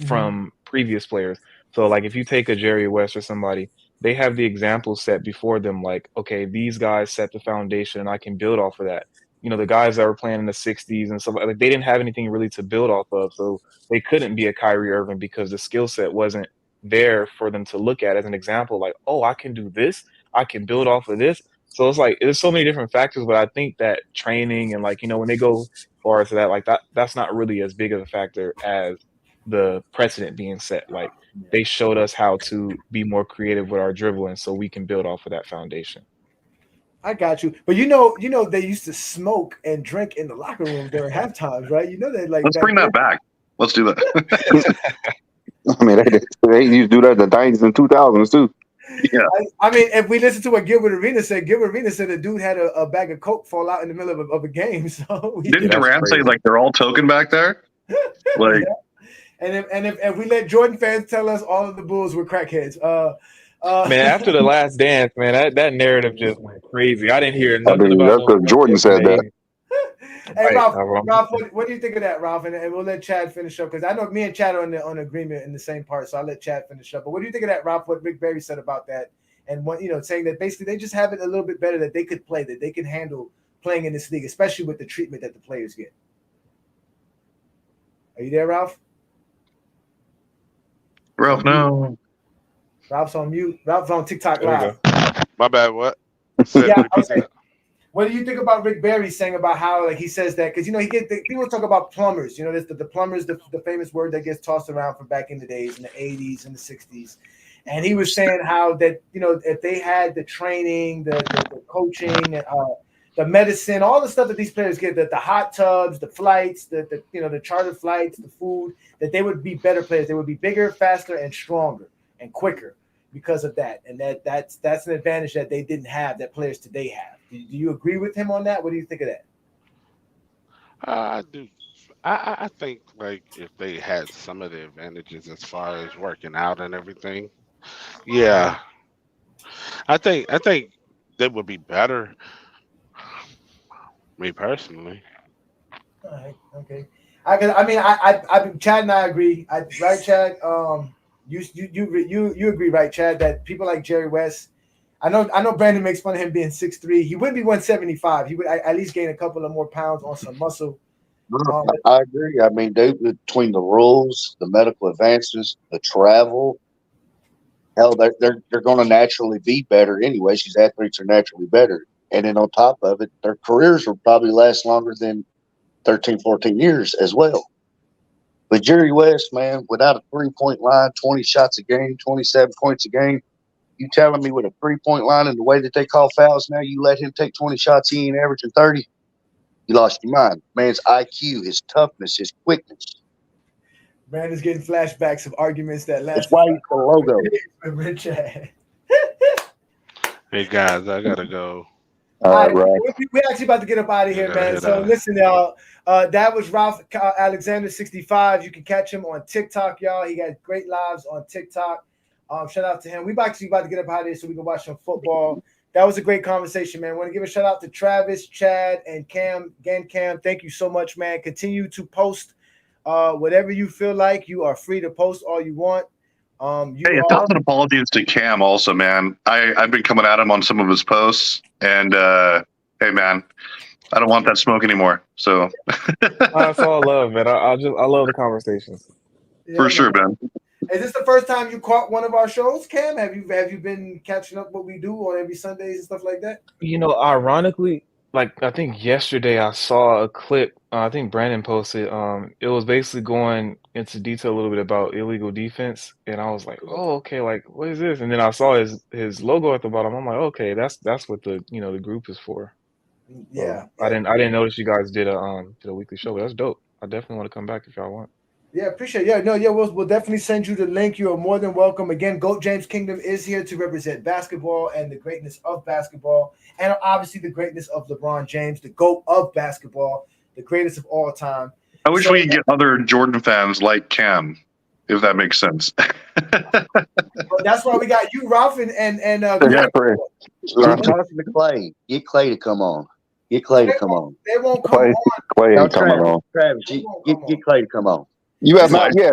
from previous players. So, like, if you take a Jerry West or somebody, they have the example set before them, like, okay, these guys set the foundation and I can build off of that. The guys that were playing in the 60s and stuff, like, they didn't have anything really to build off of. So they couldn't be a Kyrie Irving because the skill set wasn't there for them to look at as an example, like, oh, I can do this, I can build off of this. So it's like, there's so many different factors, but I think that training and, like, when they go far as that, like, that's not really as big of a factor as the precedent being set. Like, they showed us how to be more creative with our dribbling so we can build off of that foundation. I got you. But they used to smoke and drink in the locker room during half times, right? Let's bring that back. Let's do that. I mean, they used to do that in the 90s and 2000s too. Yeah. I mean, if we listen to what Gilbert Arenas said the dude had a bag of Coke fall out in the middle of a game. So didn't Durant say, like, they're all token back there? Like, yeah. And if we let Jordan fans tell us all of the Bulls were crackheads, man, after the Last Dance, man, that narrative just went crazy. I didn't hear nothing about that's because Jordan said that. Hey, Ralph, what do you think of that, Ralph? And we'll let Chad finish up because I know me and Chad are on agreement in the same part, so I'll let Chad finish up. But what do you think of that, Ralph? What Rick Barry said about that, and what saying that basically they just have it a little bit better, that they could play, that they can handle playing in this league, especially with the treatment that the players get. Are you there, Ralph? Ralph, no. Ralph's on mute. Ralph's on TikTok Live. My bad. What? Yeah, what do you think about Rick Barry saying about how, like, he says that because people talk about plumbers. There's the plumbers, the famous word that gets tossed around from back in the days in the 80s and the 60s, and he was saying how that if they had the training, the coaching, the medicine, all the stuff that these players get, the hot tubs, the flights, the charter flights, the food, that they would be better players. They would be bigger, faster, and stronger and quicker because of that. And that's an advantage that they didn't have, that players today have. Do you agree with him on that? What do you think of that? I do. I think, like, if they had some of the advantages as far as working out and everything, yeah, I think they would be better. Me personally. All right. Okay. Chad and I agree. Right, Chad? You agree, right, Chad? That people like Jerry West. I know Brandon makes fun of him being 6'3". He wouldn't be 175. He would at least gain a couple of more pounds on some muscle. I agree. I mean, dude, between the rules, the medical advances, the travel, hell, they're going to naturally be better anyways. These athletes are naturally better. And then on top of it, their careers will probably last longer than 13, 14 years as well. But Jerry West, man, without a three-point line, 20 shots a game, 27 points a game, you telling me with a three-point line and the way that they call fouls now, you let him take 20 shots, he ain't averaging 30? You lost your mind. Man's IQ, his toughness, his quickness. Brandon's getting flashbacks of arguments that last. That's why he's the logo. Hey, guys, I got to go. All right, we're actually about to get up out of here, man. So listen, y'all. That was Ralph Alexander 65. You can catch him on TikTok, y'all. He got great lives on TikTok. Shout out to him. We're actually about to get up out of here so we can watch some football. That was a great conversation, man. I want to give a shout out to Travis, Chad, and Cam. Again, Cam, thank you so much, man. Continue to post whatever you feel like. You are free to post all you want. Hey, 1,000 apologies to Cam also, man. I've been coming at him on some of his posts, and hey, man, I don't want that smoke anymore. So that's all love, man. I love the conversations. Yeah, for sure, man. Is this the first time you caught one of our shows, Cam? Have you been catching up what we do on every Sundays and stuff like that? Ironically, like I think yesterday I saw a clip. I think Brandon posted. It was basically going into detail a little bit about illegal defense, and I was like, oh, okay, like what is this? And then I saw his logo at the bottom. I'm like, okay, that's what the the group is for. Yeah, I didn't notice you guys did a weekly show, but that's dope. I definitely want to come back if y'all want. Yeah, appreciate it. Yeah, no, yeah, we'll definitely send you the link. You are more than welcome. Again, GOAT James Kingdom is here to represent basketball and the greatness of basketball, and obviously the greatness of LeBron James, the GOAT of basketball, the greatest of all time. I wish we could get other Jordan fans like Cam, if that makes sense. But that's why we got you, Ralph, and Yeah, We're talking to Clay. Get Clay to come on. Get Clay to come on. They won't come on. Clay No, ain't coming on. Travis, get Clay to come on. You have not, yeah,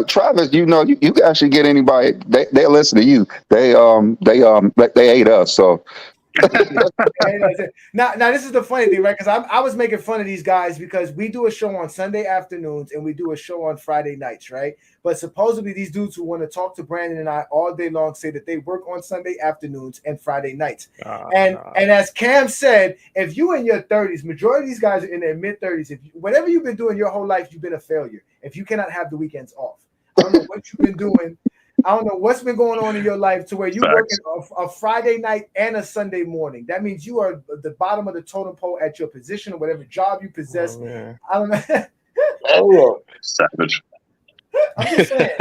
Travis. You actually get anybody. They listen to you. They ate us. So Now this is the funny thing, right? Because I was making fun of these guys because we do a show on Sunday afternoons and we do a show on Friday nights, right? But supposedly these dudes who want to talk to Brandon and I all day long say that they work on Sunday afternoons and Friday nights. And as Cam said, if you in your 30s, majority of these guys are in their mid 30s. If whatever you've been doing your whole life, you've been a failure. If you cannot have the weekends off, I don't know what you've been doing. I don't know what's been going on in your life to where you working a Friday night and a Sunday morning. That means you are the bottom of the totem pole at your position or whatever job you possess. I don't know. Savage. I'm just saying.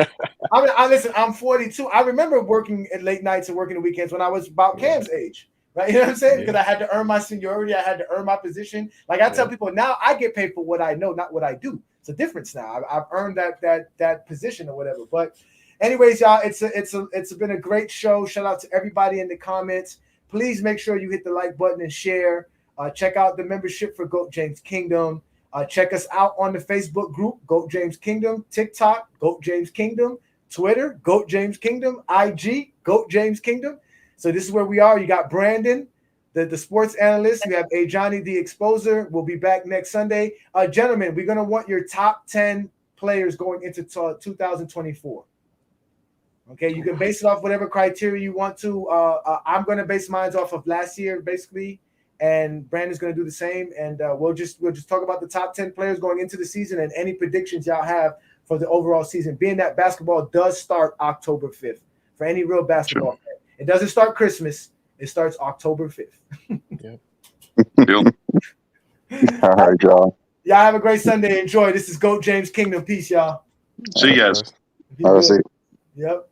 Listen, I'm 42. I remember working at late nights and working the weekends when I was about Cam's age. Right? You know what I'm saying? Because I had to earn my seniority. I had to earn my position. Like I tell people now, I get paid for what I know, not what I do. It's a difference now. I've earned that position or whatever. But anyways, y'all, it's been a great show. Shout out to everybody in the comments. Please make sure you hit the like button and share. Check out the membership for GOAT James Kingdom. Check us out on the Facebook group, GOAT James Kingdom, TikTok, GOAT James Kingdom, Twitter, GOAT James Kingdom, IG, GOAT James Kingdom. So this is where we are. You got Brandon, the sports analyst. You have Johnny, the exposer. We'll be back next Sunday. Gentlemen, we're going to want your top 10 players going into 2024. Okay, you can base it off whatever criteria you want to. I'm going to base mine off of last year, basically, and Brandon's going to do the same. And we'll just talk about the top 10 players going into the season and any predictions y'all have for the overall season. Being that basketball does start October 5th for any real basketball fan. It doesn't start Christmas. It starts October 5th. All right, y'all. Y'all have a great Sunday. Enjoy. This is GOAT James Kingdom. Peace, y'all. See you guys. I'll see. Yep.